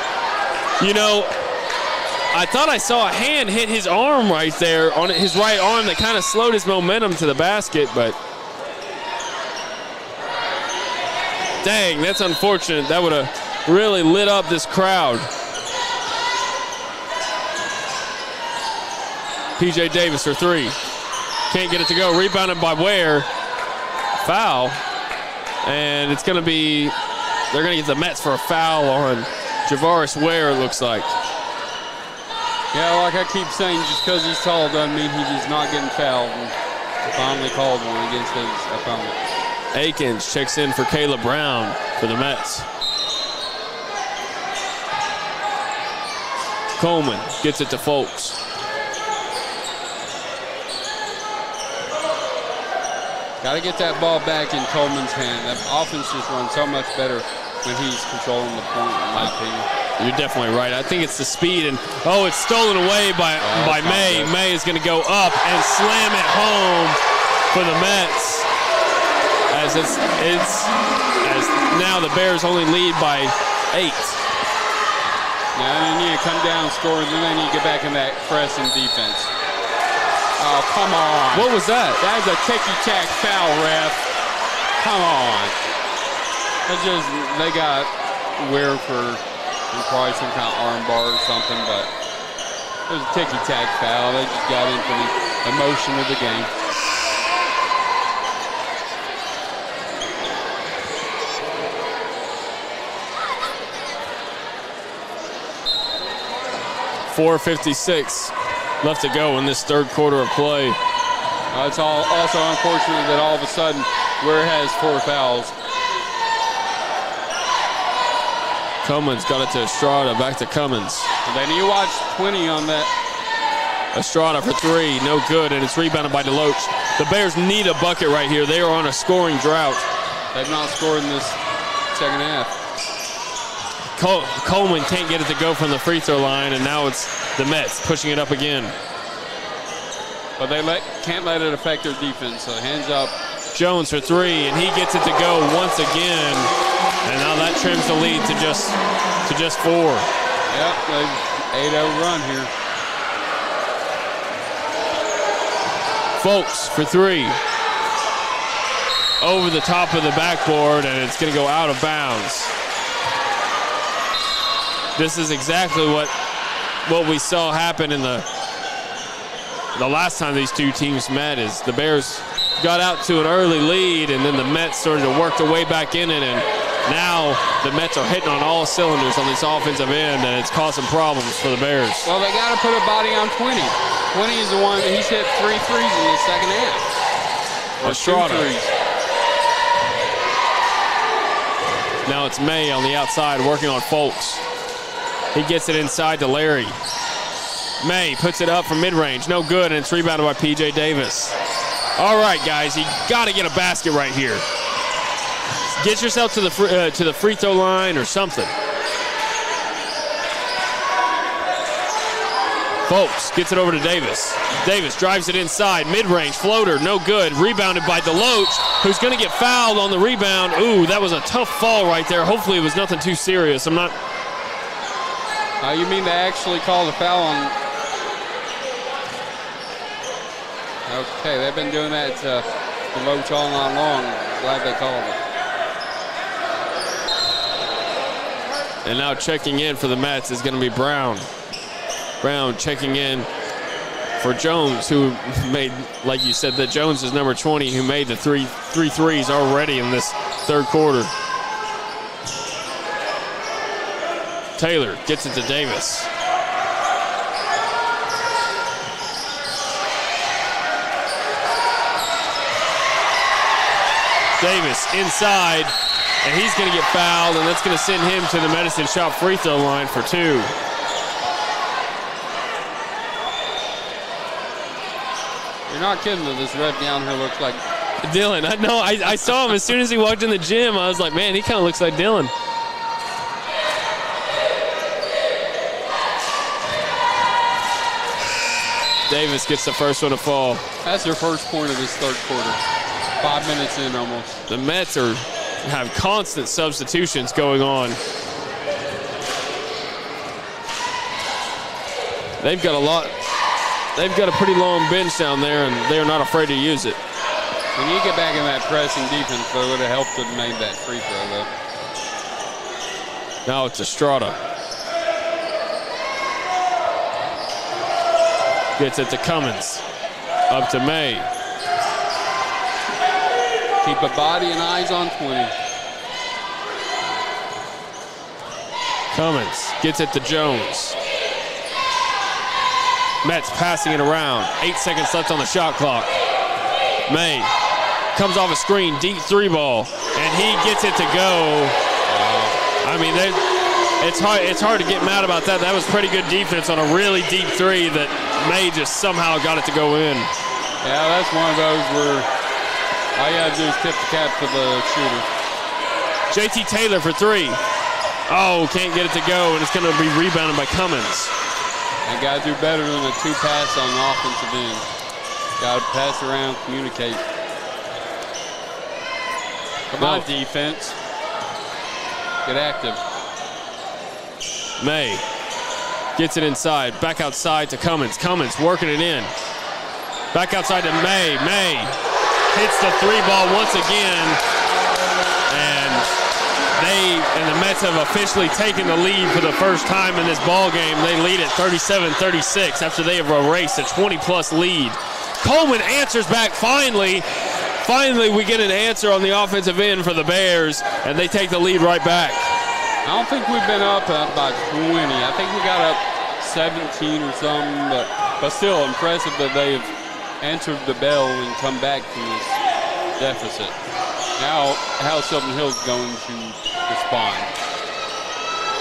I thought I saw a hand hit his arm right there, on his right arm, that kind of slowed his momentum to the basket, but dang, that's unfortunate. That would have really lit up this crowd. P.J. Davis for 3. Can't get it to go. Rebounded by Ware. Foul. And it's going to be, they're going to get the Mets for a foul on Javaris Ware, it looks like. Yeah, like I keep saying, just because he's tall doesn't mean he's not getting fouled. And finally called one against his opponent. Akins checks in for Caleb Brown for the Mets. Coleman gets it to Folks. Got to get that ball back in Coleman's hand. That offense just runs so much better when he's controlling the point, in my opinion. You're definitely right. I think it's the speed, and it's stolen away by May. May is going to go up and slam it home for the Mets. As as now the Bears only lead by 8. Now they need to come down and score, and then they need to get back in that pressing defense. Oh, come on. What was that? That was a ticky-tack foul, ref. Come on. They got weird for probably some kind of arm bar or something, but it was a ticky-tack foul. They just got into the emotion of the game. .456 left to go in this third quarter of play. It's also unfortunate that all of a sudden Ware has 4 fouls. Cummins got it to Estrada, back to Cummins. And then you watch 20 on that. Estrada for 3, no good, and it's rebounded by Deloach. The Bears need a bucket right here. They are on a scoring drought. They've not scored in this second half. Coleman can't get it to go from the free throw line, and now it's the Mets pushing it up again. But they can't let it affect their defense, so hands up. Jones for 3, and he gets it to go once again. And now that trims the lead to just 4. Yep, 8-0 run here. Folks for 3. Over the top of the backboard, and it's going to go out of bounds. This is exactly what we saw happen in the last time these two teams met. Is the Bears got out to an early lead, and then the Mets started to work their way back in it, and now the Mets are hitting on all cylinders on this offensive end, and it's causing problems for the Bears. Well, they got to put a body on 20. 20 is the one that he's hit 3 threes in the second half. Estrada. Now it's May on the outside working on Folks. He gets it inside to Larry. May puts it up from mid-range, no good, and it's rebounded by P.J. Davis. All right, guys, you got to get a basket right here. Get yourself to the free throw line or something. Folks gets it over to Davis. Davis drives it inside, mid-range floater, no good. Rebounded by Deloach, who's going to get fouled on the rebound. Ooh, that was a tough fall right there. Hopefully it was nothing too serious. I'm not. You mean they actually called a foul on? Okay, they've been doing that to Deloach all night long. Glad they called it. And now checking in for the Mets is going to be Brown. Brown checking in for Jones, who made, like you said, that Jones is number 20, who made the three threes already in this third quarter. Taylor gets it to Davis. Davis inside, and he's going to get fouled, and that's going to send him to the Medicine Shop free throw line for 2. You're not kidding that this ref down here looks like Dylan. I know. I saw him as soon as he walked in the gym. I was like, man, he kind of looks like Dylan. Davis gets the first one to fall. That's their first point of this third quarter. 5 minutes in almost. The Mets have constant substitutions going on. They've got a lot. They've got a pretty long bench down there, and they're not afraid to use it. When you get back in that pressing defense, though, it would have helped to have made that free throw, though. Now it's Estrada. Gets it to Cummins. Up to May. Keep a body and eyes on 20. Cummins gets it to Jones. Mets passing it around. 8 seconds left on the shot clock. May comes off a screen, deep 3 ball, and he gets it to go. I mean, it's hard to get mad about that. That was pretty good defense on a really deep 3 that May just somehow got it to go in. Yeah, that's one of those where all you gotta do is tip the cap to the shooter. JT Taylor for 3. Oh, can't get it to go, and it's going to be rebounded by Cummins. They got to do better than a 2-pass on the offensive end. Got to pass around, communicate. Come on, defense. Get active. May gets it inside. Back outside to Cummins. Cummins working it in. Back outside to May. May hits the 3-ball once again. And the Mets have officially taken the lead for the first time in this ball game. They lead at 37-36 after they have erased a 20-plus lead. Coleman answers back finally. Finally, we get an answer on the offensive end for the Bears, and they take the lead right back. I don't think we've been up by 20. I think we got up 17 or something, but still impressive that they've answered the bell and come back from this deficit. Now, how Sylvan Hill's going to respond?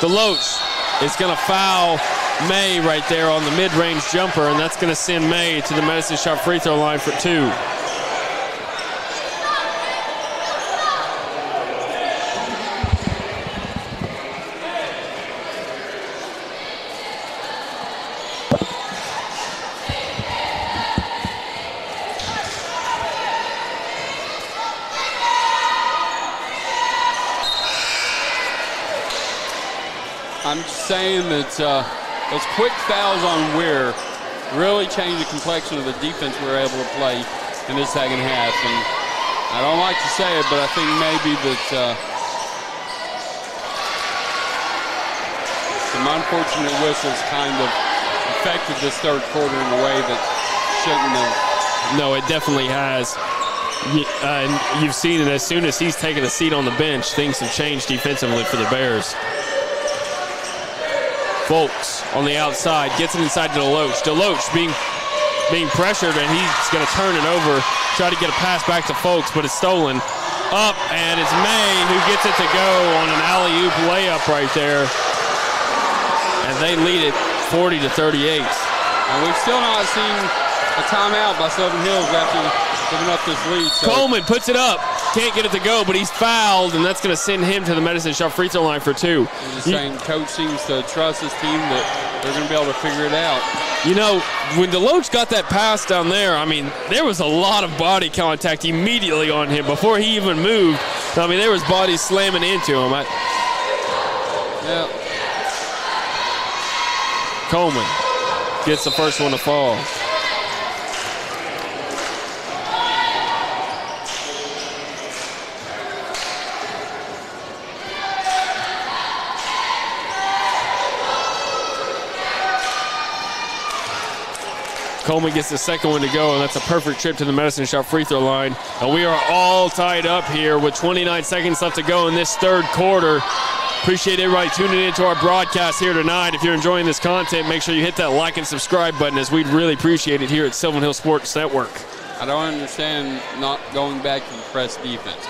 Deloach is going to foul May right there on the mid-range jumper, and that's going to send May to the Medicine Shop free throw line for 2. I'm just saying that those quick fouls on Weir really changed the complexion of the defense we were able to play in this second half. And I don't like to say it, but I think maybe that some unfortunate whistles kind of affected this third quarter in a way that shouldn't have. No, it definitely has. And you've seen it as soon as he's taken a seat on the bench, things have changed defensively for the Bears. Folks on the outside gets it inside to Deloach. Deloach being pressured, and he's going to turn it over, try to get a pass back to Folks, but it's stolen. Up, and it's May who gets it to go on an alley-oop layup right there. And they lead it 40-38. And we've still not seen a timeout by Sylvan Hills after giving up this lead. So. Coleman puts it up. Can't get it to go, but he's fouled, and that's going to send him to the Medicine Shop free throw line for 2. The same coach seems to trust his team that they're going to be able to figure it out. You know, when Deloach got that pass down there, I mean, there was a lot of body contact immediately on him before he even moved. I mean, there was bodies slamming into him. Yeah. Coleman gets the first one to fall. Coleman gets the second one to go, and that's a perfect trip to the Medicine Shop free throw line. And we are all tied up here with 29 seconds left to go in this third quarter. Appreciate everybody tuning into our broadcast here tonight. If you're enjoying this content, make sure you hit that like and subscribe button, as we'd really appreciate it here at Sylvan Hill Sports Network. I don't understand not going back to the press defense.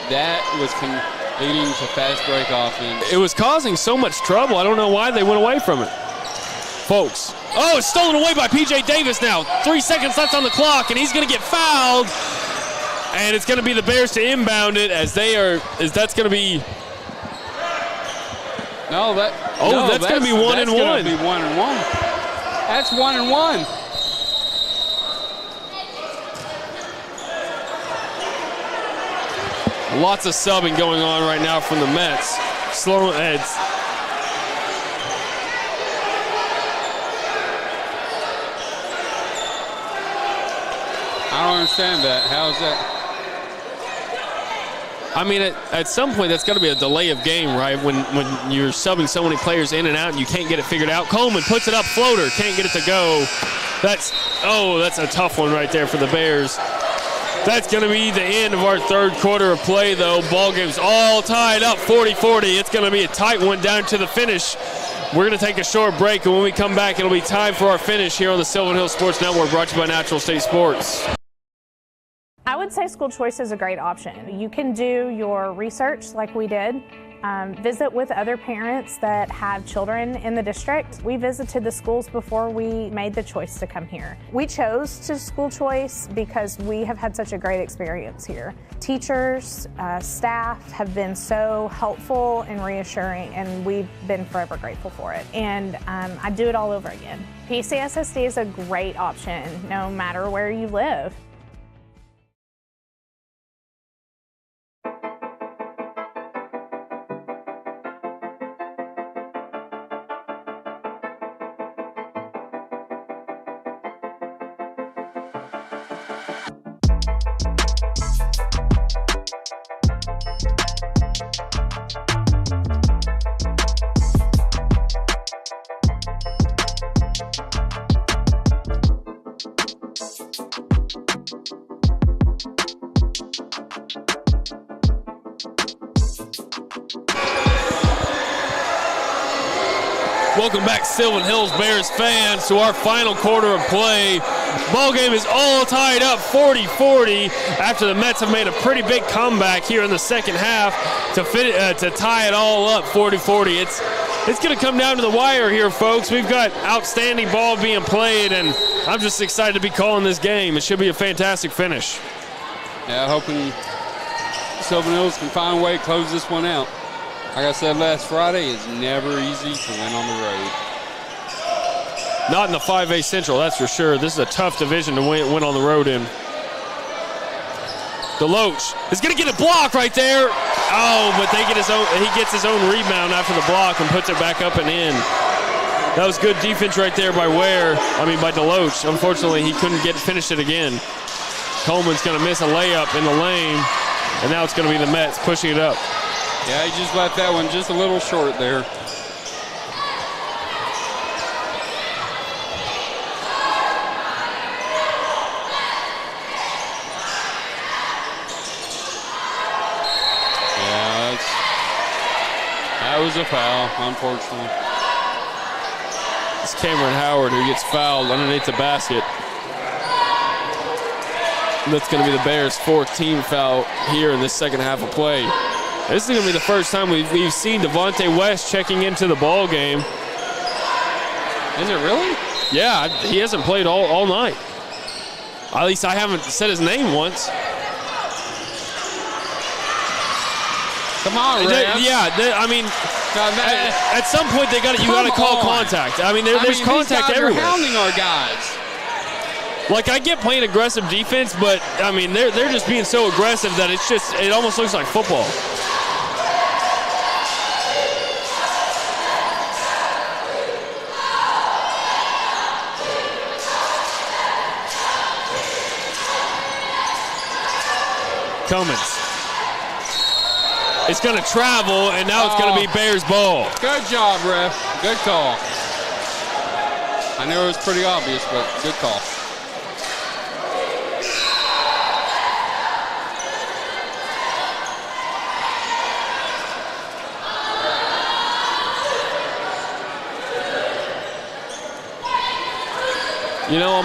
That was leading to fast break offense. It was causing so much trouble. I don't know why they went away from it. Folks. Oh, it's stolen away by P.J. Davis now. 3 seconds left on the clock, and he's going to get fouled. And it's going to be the Bears to inbound it, as that's going to be. That's going to be 1 and 1. That's going to be 1 and 1. That's 1 and 1. Lots of subbing going on right now from the Mets. Slow heads. I don't understand that. How is that? I mean, at some point, that's got to be a delay of game, right? When you're subbing so many players in and out and you can't get it figured out. Coleman puts it up, floater, can't get it to go. That's a tough one right there for the Bears. That's going to be the end of our third quarter of play, though. Ball game's all tied up, 40-40. It's going to be a tight one down to the finish. We're going to take a short break, and when we come back, it'll be time for our finish here on the Sylvan Hill Sports Network, brought to you by Natural State Sports. I would say school choice is a great option. You can do your research like we did. visit with other parents that have children in the district. We visited the schools before we made the choice to come here. We chose to school choice because we have had such a great experience here. Teachers, staff have been so helpful and reassuring, and we've been forever grateful for it. And I'd do it all over again. PCSSD is a great option no matter where you live. Welcome back, Sylvan Hills Bears fans, to our final quarter of play. Ball game is all tied up 40-40 after the Mets have made a pretty big comeback here in the second half to tie it all up 40-40. It's going to come down to the wire here, folks. We've got outstanding ball being played, and I'm just excited to be calling this game. It should be a fantastic finish. Yeah, hoping Sylvan Hills can find a way to close this one out. Like I said last Friday, it's never easy to win on the road. Not in the 5A Central, that's for sure. This is a tough division to win on the road in. Deloach is going to get a block right there. Oh, but he gets his own rebound after the block and puts it back up and in. That was good defense right there by by Deloach. Unfortunately, he couldn't finish it again. Coleman's going to miss a layup in the lane, and now it's going to be the Mets pushing it up. Yeah, he just left that one just a little short there. Yeah, that was a foul, unfortunately. It's Cameron Howard who gets fouled underneath the basket. That's going to be the Bears' fourth team foul here in this second half of play. This is going to be the first time we've seen Devontae West checking into the ball game. Is it really? Yeah, he hasn't played all night. At least I haven't said his name once. Come on, Rams. At some point you got to call contact. There's contact everywhere. They're hounding our guys. Like, I get playing aggressive defense, but they're just being so aggressive that it almost looks like football. Cummins. It's going to travel, and now it's going to be Bears ball. Good job, ref. Good call. I knew it was pretty obvious, but good call.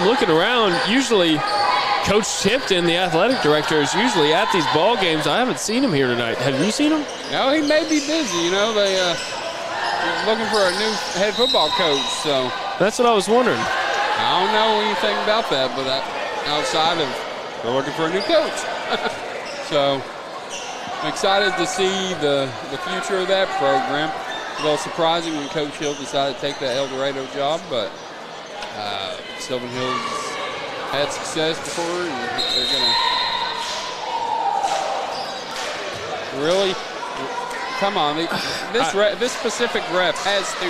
I'm looking around. Usually, Coach Tipton, the athletic director, is usually at these ball games. I haven't seen him here tonight. Have you seen him? No, he may be busy. They looking for a new head football coach. So that's what I was wondering. I don't know anything about that, but outside of they're looking for a new coach. So I'm excited to see the future of that program. A little surprising when Coach Hill decided to take that El Dorado job, but Sylvan Hills had success before, and they're going to really come on. This specific ref has to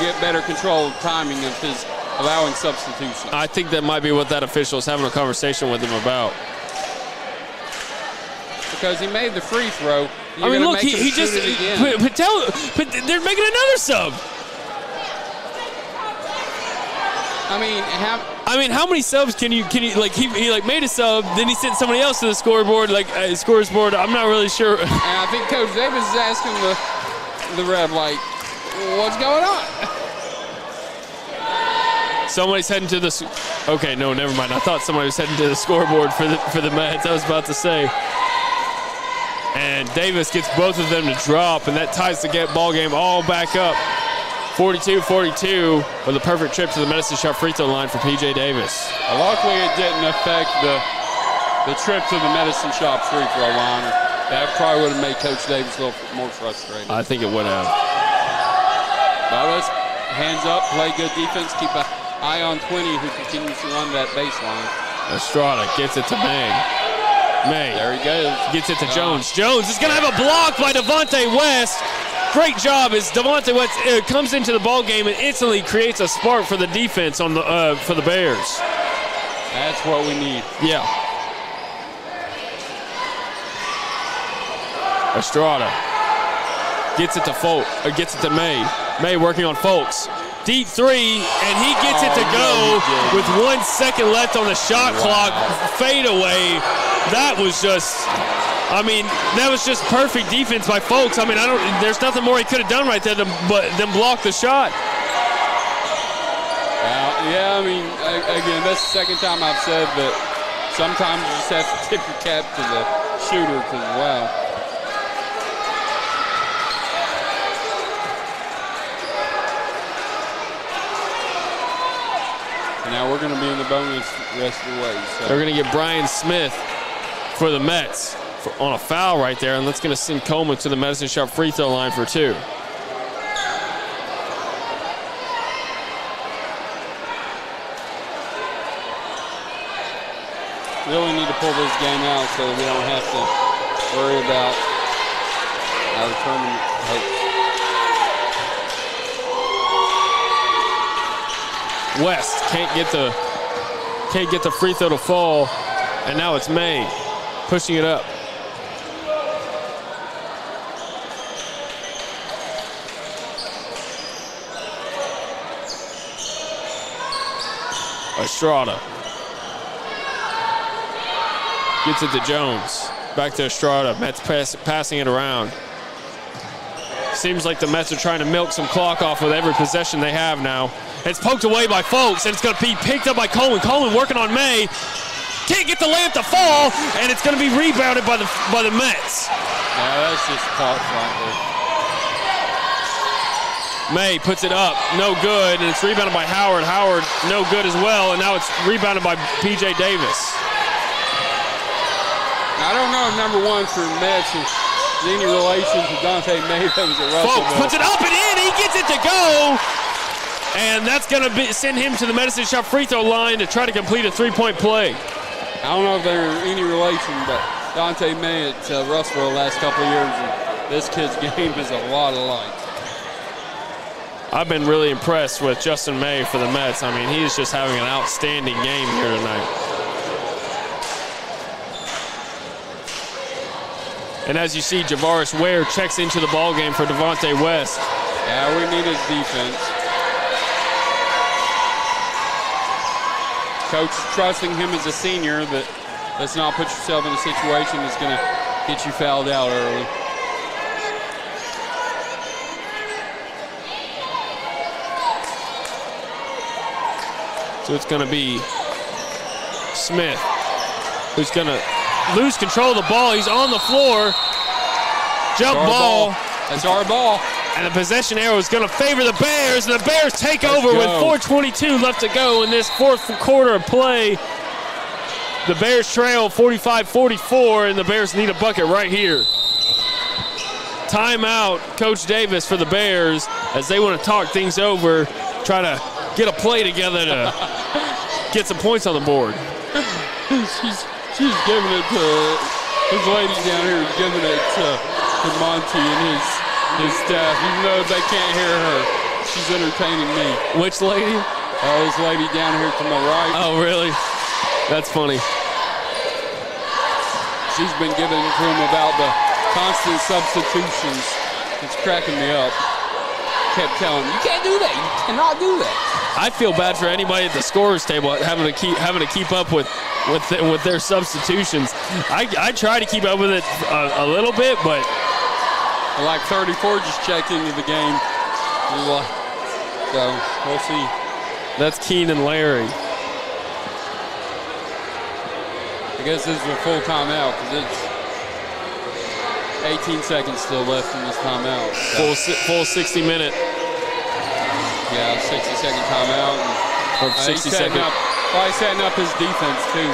get better control of timing of his allowing substitutions. I think that might be what that official is having a conversation with him about. Because he made the free throw. Look, he just but they're making another sub. How many subs can you like? He made a sub, then he sent somebody else to the scoreboard, scoreboard. I'm not really sure. And I think Coach Davis is asking the ref, what's going on? Somebody's heading to the. Okay, no, never mind. I thought somebody was heading to the scoreboard for the Mets. I was about to say. And Davis gets both of them to drop, and that ties the ball game all back up. 42-42 with a perfect trip to the Medicine Shop free throw line for P.J. Davis. Luckily, it didn't affect the trip to the Medicine Shop free throw line. That probably would have made Coach Davis a little more frustrated. I think it would have. But hands up, play good defense, keep an eye on 20 who continues to run that baseline. Estrada gets it to May. There he goes. Gets it to Jones. Jones is going to have a block by Devontae West. Great job as Devontae West comes into the ball game and instantly creates a spark for the defense on the for the Bears. That's what we need. Yeah. Estrada gets it to gets it to May. May working on Folks. Deep three, and he gets it to go with 1 second left on the shot clock. Fade away. That was just perfect defense by Folks. I mean, there's nothing more he could have done right there than block the shot. Yeah, I mean, again, that's the second time I've said that sometimes you just have to tip your cap to the shooter because, wow. Now we're going to be in the bonus the rest of the way. So. They're going to get Brian Smith for the Mets on a foul right there, and that's going to send Coleman to the Medicine Shop free throw line for 2. Really need to pull this game out so that we don't have to worry about our tournament hopes. West can't get the free throw to fall, and now it's May pushing it up. Estrada gets it to Jones. Back to Estrada. Mets passing it around. Seems like the Mets are trying to milk some clock off with every possession they have now. It's poked away by Folks, and it's going to be picked up by Coleman. Coleman working on May. Can't get the layup to fall, and it's going to be rebounded by the Mets. Yeah, that's just tough right there. May puts it up, no good, and it's rebounded by Howard. Howard, no good as well, and now it's rebounded by P.J. Davis. I don't know if number one for Mets is any relation to Dante May that was at Russell. Folks puts it up and in, he gets it to go. And that's going to send him to the Medicine Shop free throw line to try to complete a three-point play. I don't know if they're any relation, but Dante May at Russellville the last couple of years, and this kid's game is a lot alike. I've been really impressed with Justin May for the Mets. I mean, he's just having an outstanding game here tonight. And as you see, Javaris Ware checks into the ball game for Devontae West. Yeah, we need his defense. Coach is trusting him as a senior, but let's not put yourself in a situation that's going to get you fouled out early. So it's going to be Smith who's going to lose control of the ball. He's on the floor. Jump ball. That's our ball. And the possession arrow is going to favor the Bears, and the Bears take over with 4:22 left to go in this fourth quarter of play. The Bears trail 45-44, and the Bears need a bucket right here. Timeout, Coach Davis for the Bears, as they want to talk things over, try to get a play together to get some points on the board. She's giving it to his lady down here, is giving it to Monty and his staff. Even though they can't hear her, she's entertaining me. Which lady? This lady down here to my right. Oh, really? That's funny. She's been giving to him about the constant substitutions. It's cracking me up. Kept telling him, you can't do that. You cannot do that. I feel bad for anybody at the scorer's table having to keep up with their substitutions. I try to keep up with it a little bit, but like 34 just checked into the game. So we'll see. That's Keenan Larry. I guess this is a full timeout because 18 seconds still left in this timeout. So. Full 60-minute. Yeah, 60-second timeout. Or 60 second. Probably setting up his defense, too.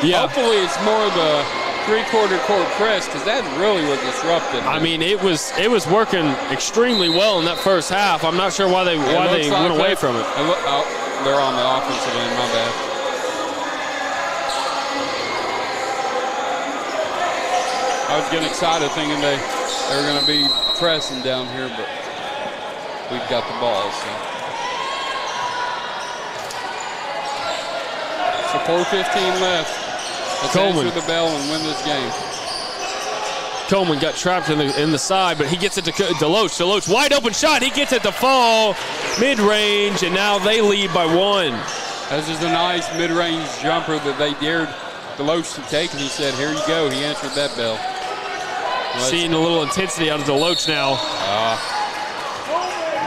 Yeah. Hopefully it's more of a three-quarter court press, because that really was disruptive. I mean, it was working extremely well in that first half. I'm not sure why they went away from it. They're on the offensive end, my bad. I was getting excited thinking they were going to be pressing down here, but we've got the ball. So 4:15 left. Let's answer the bell and win this game. Coleman got trapped in the side, but he gets it to Deloach. Deloach, wide open shot. He gets it to fall mid-range, and now they lead by 1. This is a nice mid-range jumper that they dared Deloach to take, and he said, here you go. He answered that bell. Seeing a little intensity out of Deloach now.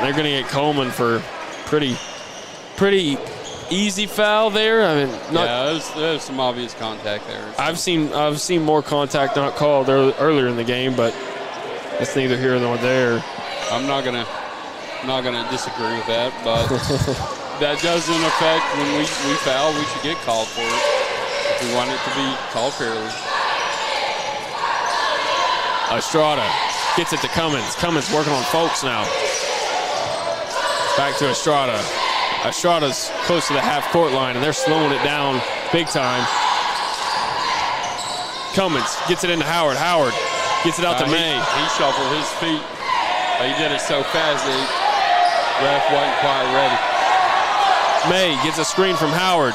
They're going to get Coleman for pretty easy foul there. I mean, there's some obvious contact there. So. I've seen more contact not called earlier in the game, but it's neither here nor there. I'm not gonna disagree with that, but that doesn't affect when we foul. We should get called for it if we want it to be called fairly. Estrada gets it to Cummins. Cummins working on Folks now. Back to Estrada. Estrada's close to the half-court line, and they're slowing it down big time. Cummins gets it into Howard. Howard gets it out to May. He shuffled his feet. He did it so fast that ref wasn't quite ready. May gets a screen from Howard.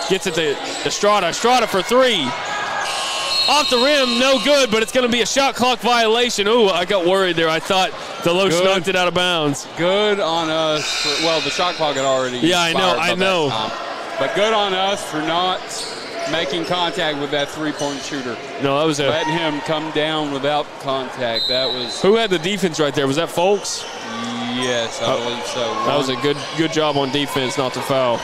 Gets it to Estrada. Estrada for 3. Off the rim, no good, but it's going to be a shot clock violation. Ooh, I got worried there. I thought Deloach knocked it out of bounds. Good on us. The shot clock had already I know. But good on us for not making contact with that three-point shooter. No, that was letting him come down without contact. That was. Who had the defense right there? Was that Folks? Yes, I believe so. That was a good job on defense not to foul.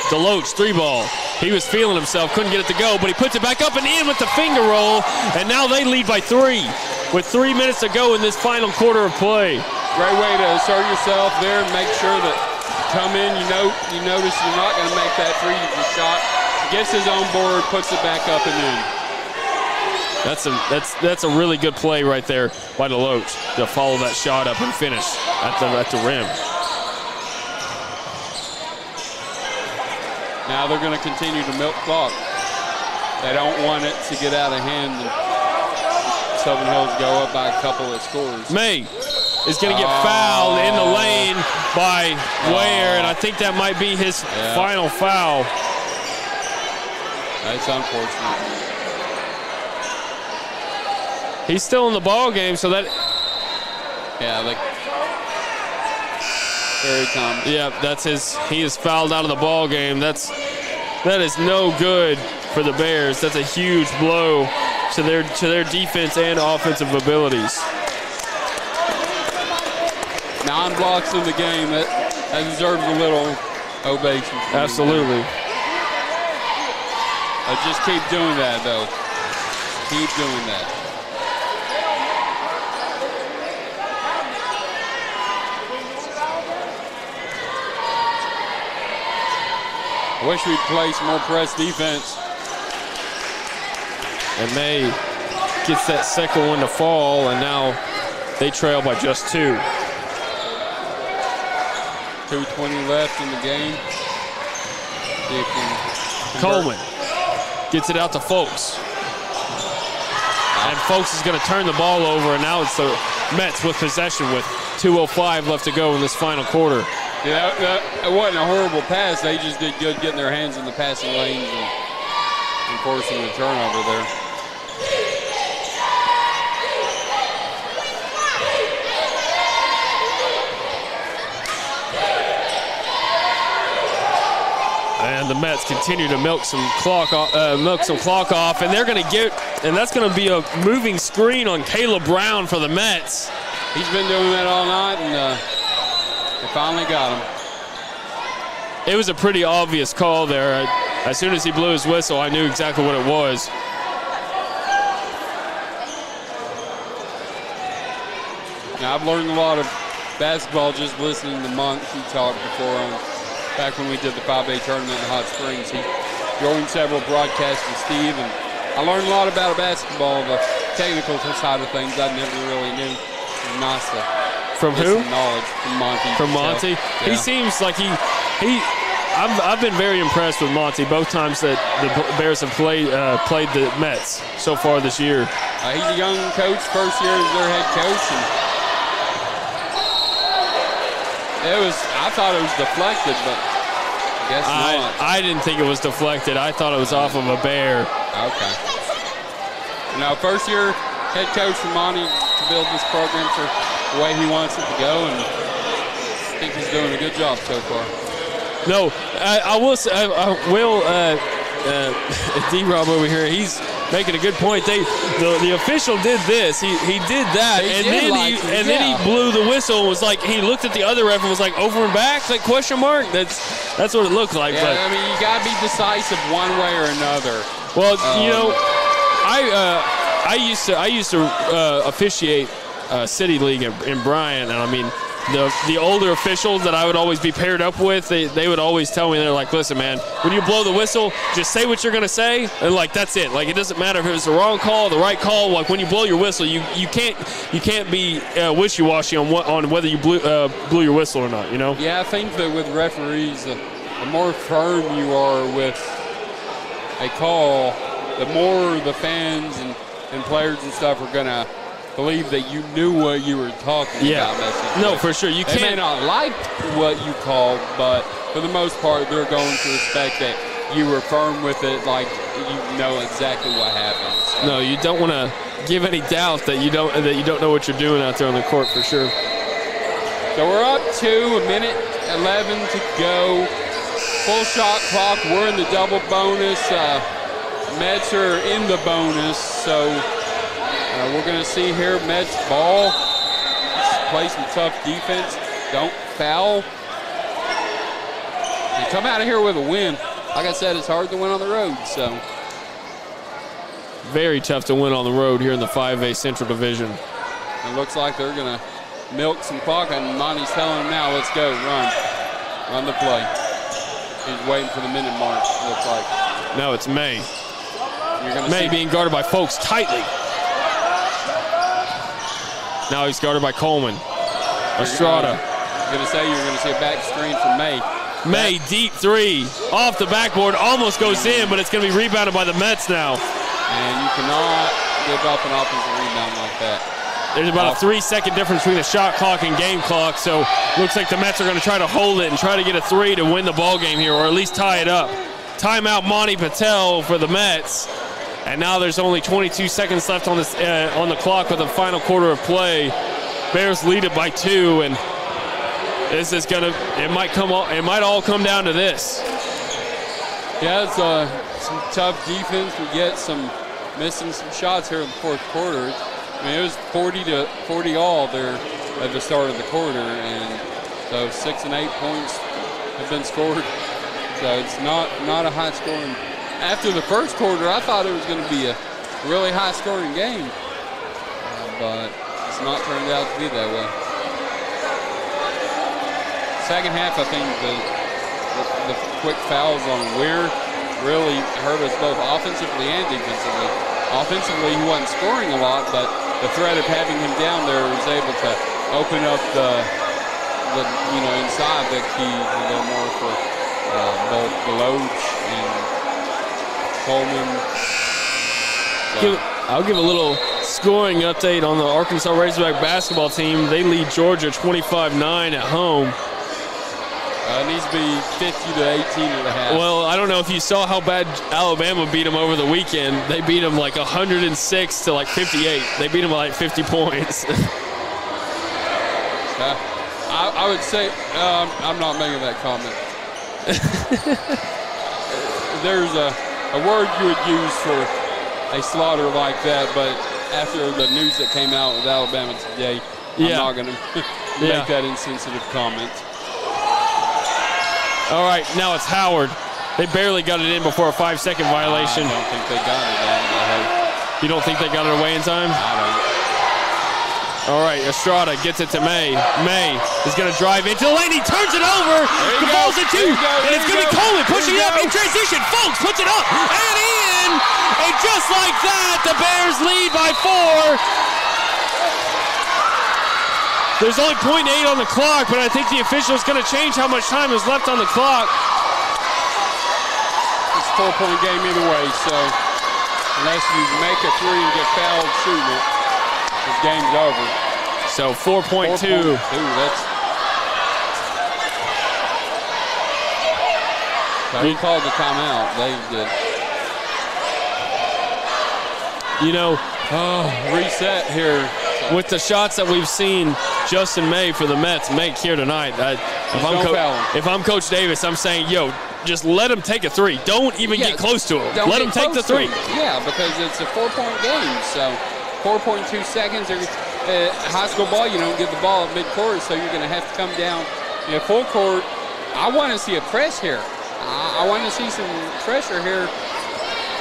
Deloach, 3-ball. He was feeling himself, couldn't get it to go, but he puts it back up and in with the finger roll, and now they lead by 3 with 3 minutes to go in this final quarter of play. Great way to assert yourself there and make sure that come in, you notice you're not going to make that free shot. Gets his own board, puts it back up and in. That's a really good play right there by Deloach to follow that shot up and finish at the rim. Now they're going to continue to milk clock. They don't want it to get out of hand and Sylvan Hills go up by a couple of scores. May is going to get fouled in the lane by Ware, and I think that might be his final foul. That's unfortunate. He's still in the ball game, so that. That's his. He is fouled out of the ball game. That is no good for the Bears. That's a huge blow to their defense and offensive abilities. 9 blocks in the game. That deserves a little ovation. Absolutely. Just keep doing that, though. Keep doing that. I wish we'd play some more press defense. And May gets that second one to fall, and now they trail by just 2. 2:20 left in the game. Coleman gets it out to Folks. And Folks is going to turn the ball over, and now it's the Mets with possession with 2:05 left to go in this final quarter. Yeah, it wasn't a horrible pass. They just did good getting their hands in the passing lanes and forcing the turnover there. And the Mets continue to milk some clock off, and they're going to and that's going to be a moving screen on Caleb Brown for the Mets. He's been doing that all night, and they finally got him. It was a pretty obvious call there. as soon as he blew his whistle, I knew exactly what it was. Now, I've learned a lot of basketball just listening to Monty talk before back when we did the 5A tournament in Hot Springs. He joined several broadcasts with Steve, and I learned a lot about basketball, the technical side of things I never really knew. Nice to From get who? some knowledge from Monty. From Monty? Yeah. He seems like I've been very impressed with Monty both times that the Bears have played the Mets so far this year. He's a young coach, first year as their head coach, and I thought it was deflected, but I guess not. I didn't think it was deflected. I thought it was off of a Bear. Okay. Now, first year head coach for Monty to build this program for the way he wants it to go, and I think he's doing a good job so far. No, I will say, D-Rob over here, he's making a good point. The official did this. He did that, then he blew the whistle. And was like, he looked at the other ref and was like, over and back, like question mark. That's what it looked like. Yeah, but, I mean, you got to be decisive one way or another. Well, I used to officiate City League in Bryant, and I mean, the older officials that I would always be paired up with, they would always tell me, they're like, listen, man, when you blow the whistle, just say what you're going to say, and, like, that's it. Like, it doesn't matter if it was the wrong call, the right call. Like, when you blow your whistle, you can't be wishy-washy on whether you blew your whistle or not, you know? Yeah, I think that with referees, the more firm you are with a call, the more the fans and players and stuff are going to believe that you knew what you were talking about. No, for sure. They may not like what you called, but for the most part, they're going to respect that you were firm with it, like you know exactly what happened. So. No, you don't want to give any doubt that you don't know what you're doing out there on the court, for sure. So we're up to a minute 11 to go. Full shot clock. We're in the double bonus. Mets are in the bonus, so we're going to see here Mets ball. Play some tough defense. Don't foul. And come out of here with a win. Like I said, it's hard to win on the road, so. Very tough to win on the road here in the 5A Central Division. It looks like they're going to milk some clock, and Monty's telling them now, let's go, run the play. He's waiting for the minute mark, looks like. No, it's May. May being guarded by Folks tightly. Now he's guarded by Coleman. Estrada. You're going to say you're going to see a back screen from May. May, deep three. Off the backboard, almost goes in, but it's going to be rebounded by the Mets now. And you cannot give up an offensive rebound like that. There's about a 3-second difference between the shot clock and game clock, so looks like the Mets are going to try to hold it and try to get a three to win the ball game here, or at least tie it up. Timeout Monty Patel for the Mets. And now there's only 22 seconds left on this on the clock with the final quarter of play. Bears lead it by 2, and this is it might all come down to this. Yeah, it's some tough defense. We get missing some shots here in the fourth quarter. I mean, it was 40 all there at the start of the quarter, and so 6 and 8 points have been scored. So it's not a high scoring. After the first quarter, I thought it was going to be a really high scoring game, but it's not turned out to be that way. Second half, I think the quick fouls on Weir really hurt us both offensively and defensively. Offensively, he wasn't scoring a lot, but the threat of having him down there was able to open up the inside the key a little more for both Deloach and Coleman. So. I'll give a little scoring update on the Arkansas Razorback basketball team. They lead Georgia 25-9 at home. It needs to be 50 to 18 and a half. Well, I don't know if you saw how bad Alabama beat them over the weekend. They beat them like 106 to like 58. They beat them by like 50 points. I would say I'm not making that comment. There's a word you would use for a slaughter like that, but after the news that came out with Alabama today, I'm not going to make that insensitive comment. All right, now it's Howard. They barely got it in before a 5-second violation. I don't think they got it in. You don't think they got it away in time? I don't. All right, Estrada gets it to May. May is going to drive into the lane. He turns it over. The ball's in two. And it's going to be Coleman pushing it up in transition. Folks puts it up and in. And just like that, the Bears lead by 4. There's only 0.8 on the clock, but I think the official is going to change how much time is left on the clock. It's a 4-point game either way, so unless you make a 3 and get fouled shooting it, this game's over. So 4.2. So he called the timeout. They did. You know, reset here. With the shots that we've seen Justin May for the Mets make here tonight, if I'm Coach Davis, I'm saying, yo, just let him take a 3. Don't even get close to him. Let him take the 3. Yeah, because it's a 4-point game. So 4.2 seconds. High school ball, you don't get the ball at midcourt, so you're going to have to come down full court. I want to see a press here. I want to see some pressure here.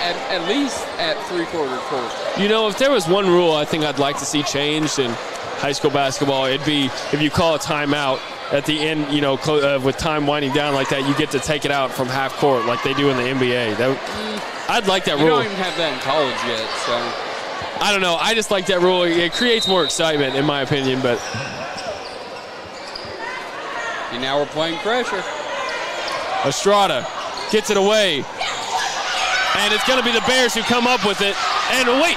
At least at 3/4 court. You know, if there was one rule I think I'd like to see changed in high school basketball, it'd be if you call a timeout at the end, you know, with time winding down like that, you get to take it out from half court like they do in the NBA. I'd like that rule. You don't even have that in college yet, so. I don't know. I just like that rule. It creates more excitement, in my opinion, but. And now we're playing pressure. Estrada gets it away. And it's going to be the Bears who come up with it. And wait,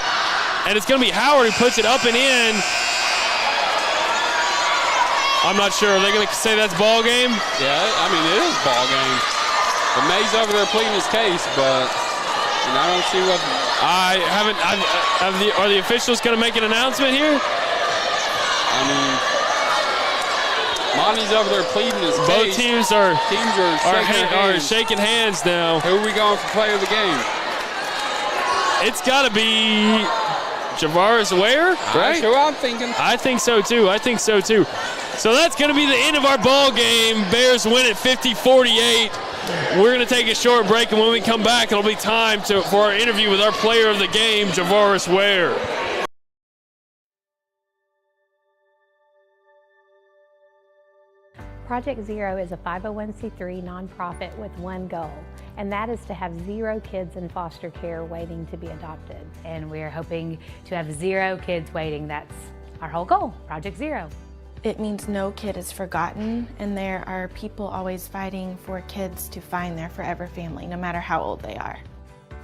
and it's going to be Howard who puts it up and in. I'm not sure. Are they going to say that's ball game? Yeah, I mean, it is ball game. But May's over there pleading his case, but I don't see what. I haven't. Are the officials going to make an announcement here? I mean, Monty's over there pleading his case. Both teams are shaking hands now. Who are we going for player of the game? It's got to be Javaris Ware, right? That's who I'm thinking. I think so too. So that's going to be the end of our ball game. Bears win at 50-48. We're going to take a short break, and when we come back, it'll be time for our interview with our player of the game, Javaris Ware. Project Zero is a 501c3 nonprofit with one goal, and that is to have 0 kids in foster care waiting to be adopted. And we're hoping to have 0 kids waiting. That's our whole goal, Project Zero. It means no kid is forgotten, and there are people always fighting for kids to find their forever family, no matter how old they are.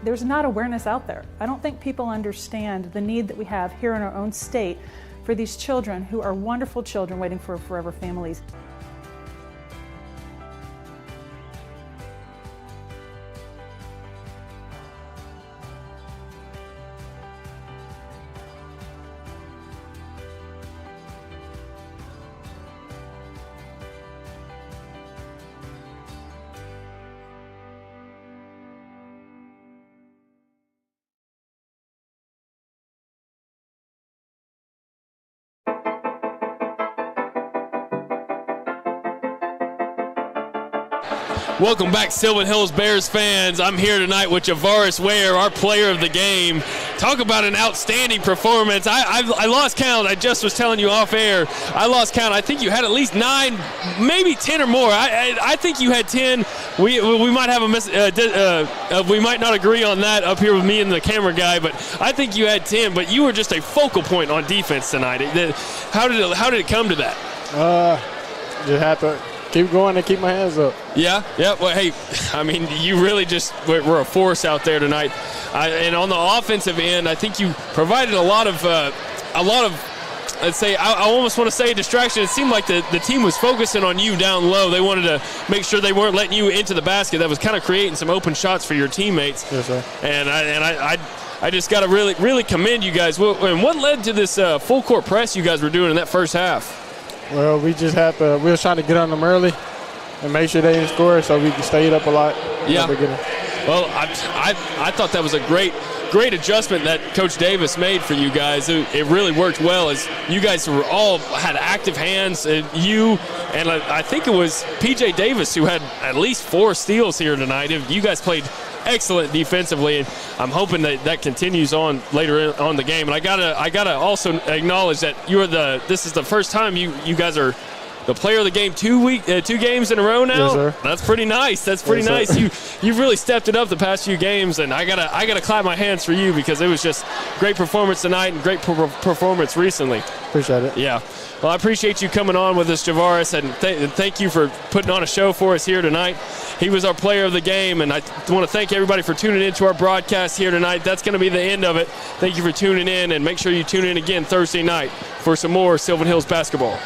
There's not awareness out there. I don't think people understand the need that we have here in our own state for these children who are wonderful children waiting for forever families. Welcome back, Sylvan Hills Bears fans. I'm here tonight with Javaris Ware, our player of the game. Talk about an outstanding performance. I lost count. I just was telling you off air. I lost count. I think you had at least 9, maybe 10 or more. I think you had 10. We might have we might not agree on that up here with me and the camera guy, but I think you had 10. But you were just a focal point on defense tonight. How did it come to that? Just have to keep going and keep my hands up. Yeah. Well, hey, I mean, you really just were a force out there tonight. And on the offensive end, I think you provided a lot of, let's say, I almost want to say distraction. It seemed like the team was focusing on you down low. They wanted to make sure they weren't letting you into the basket. That was kind of creating some open shots for your teammates. Yes, sir. And I just got to really commend you guys. And what led to this full court press you guys were doing in that first half? Well, we were trying to get on them early and make sure they didn't score so we could stay it up a lot. Yeah. Well, I thought that was a great adjustment that Coach Davis made for you guys. It really worked well as you guys were all had active hands. You and I think it was P.J. Davis who had at least 4 steals here tonight. You guys played excellent defensively, and I'm hoping that continues on later on the game. And I gotta also acknowledge that this is the first time you guys are the player of the game 2 games in a row now. Yes, sir. That's pretty nice. That's pretty nice. You've really stepped it up the past few games, and I gotta clap my hands for you because it was just great performance tonight and great performance recently. Appreciate it. Yeah. Well, I appreciate you coming on with us, Javaris, and thank you for putting on a show for us here tonight. He was our player of the game, and I want to thank everybody for tuning into our broadcast here tonight. That's going to be the end of it. Thank you for tuning in, and make sure you tune in again Thursday night for some more Sylvan Hills basketball.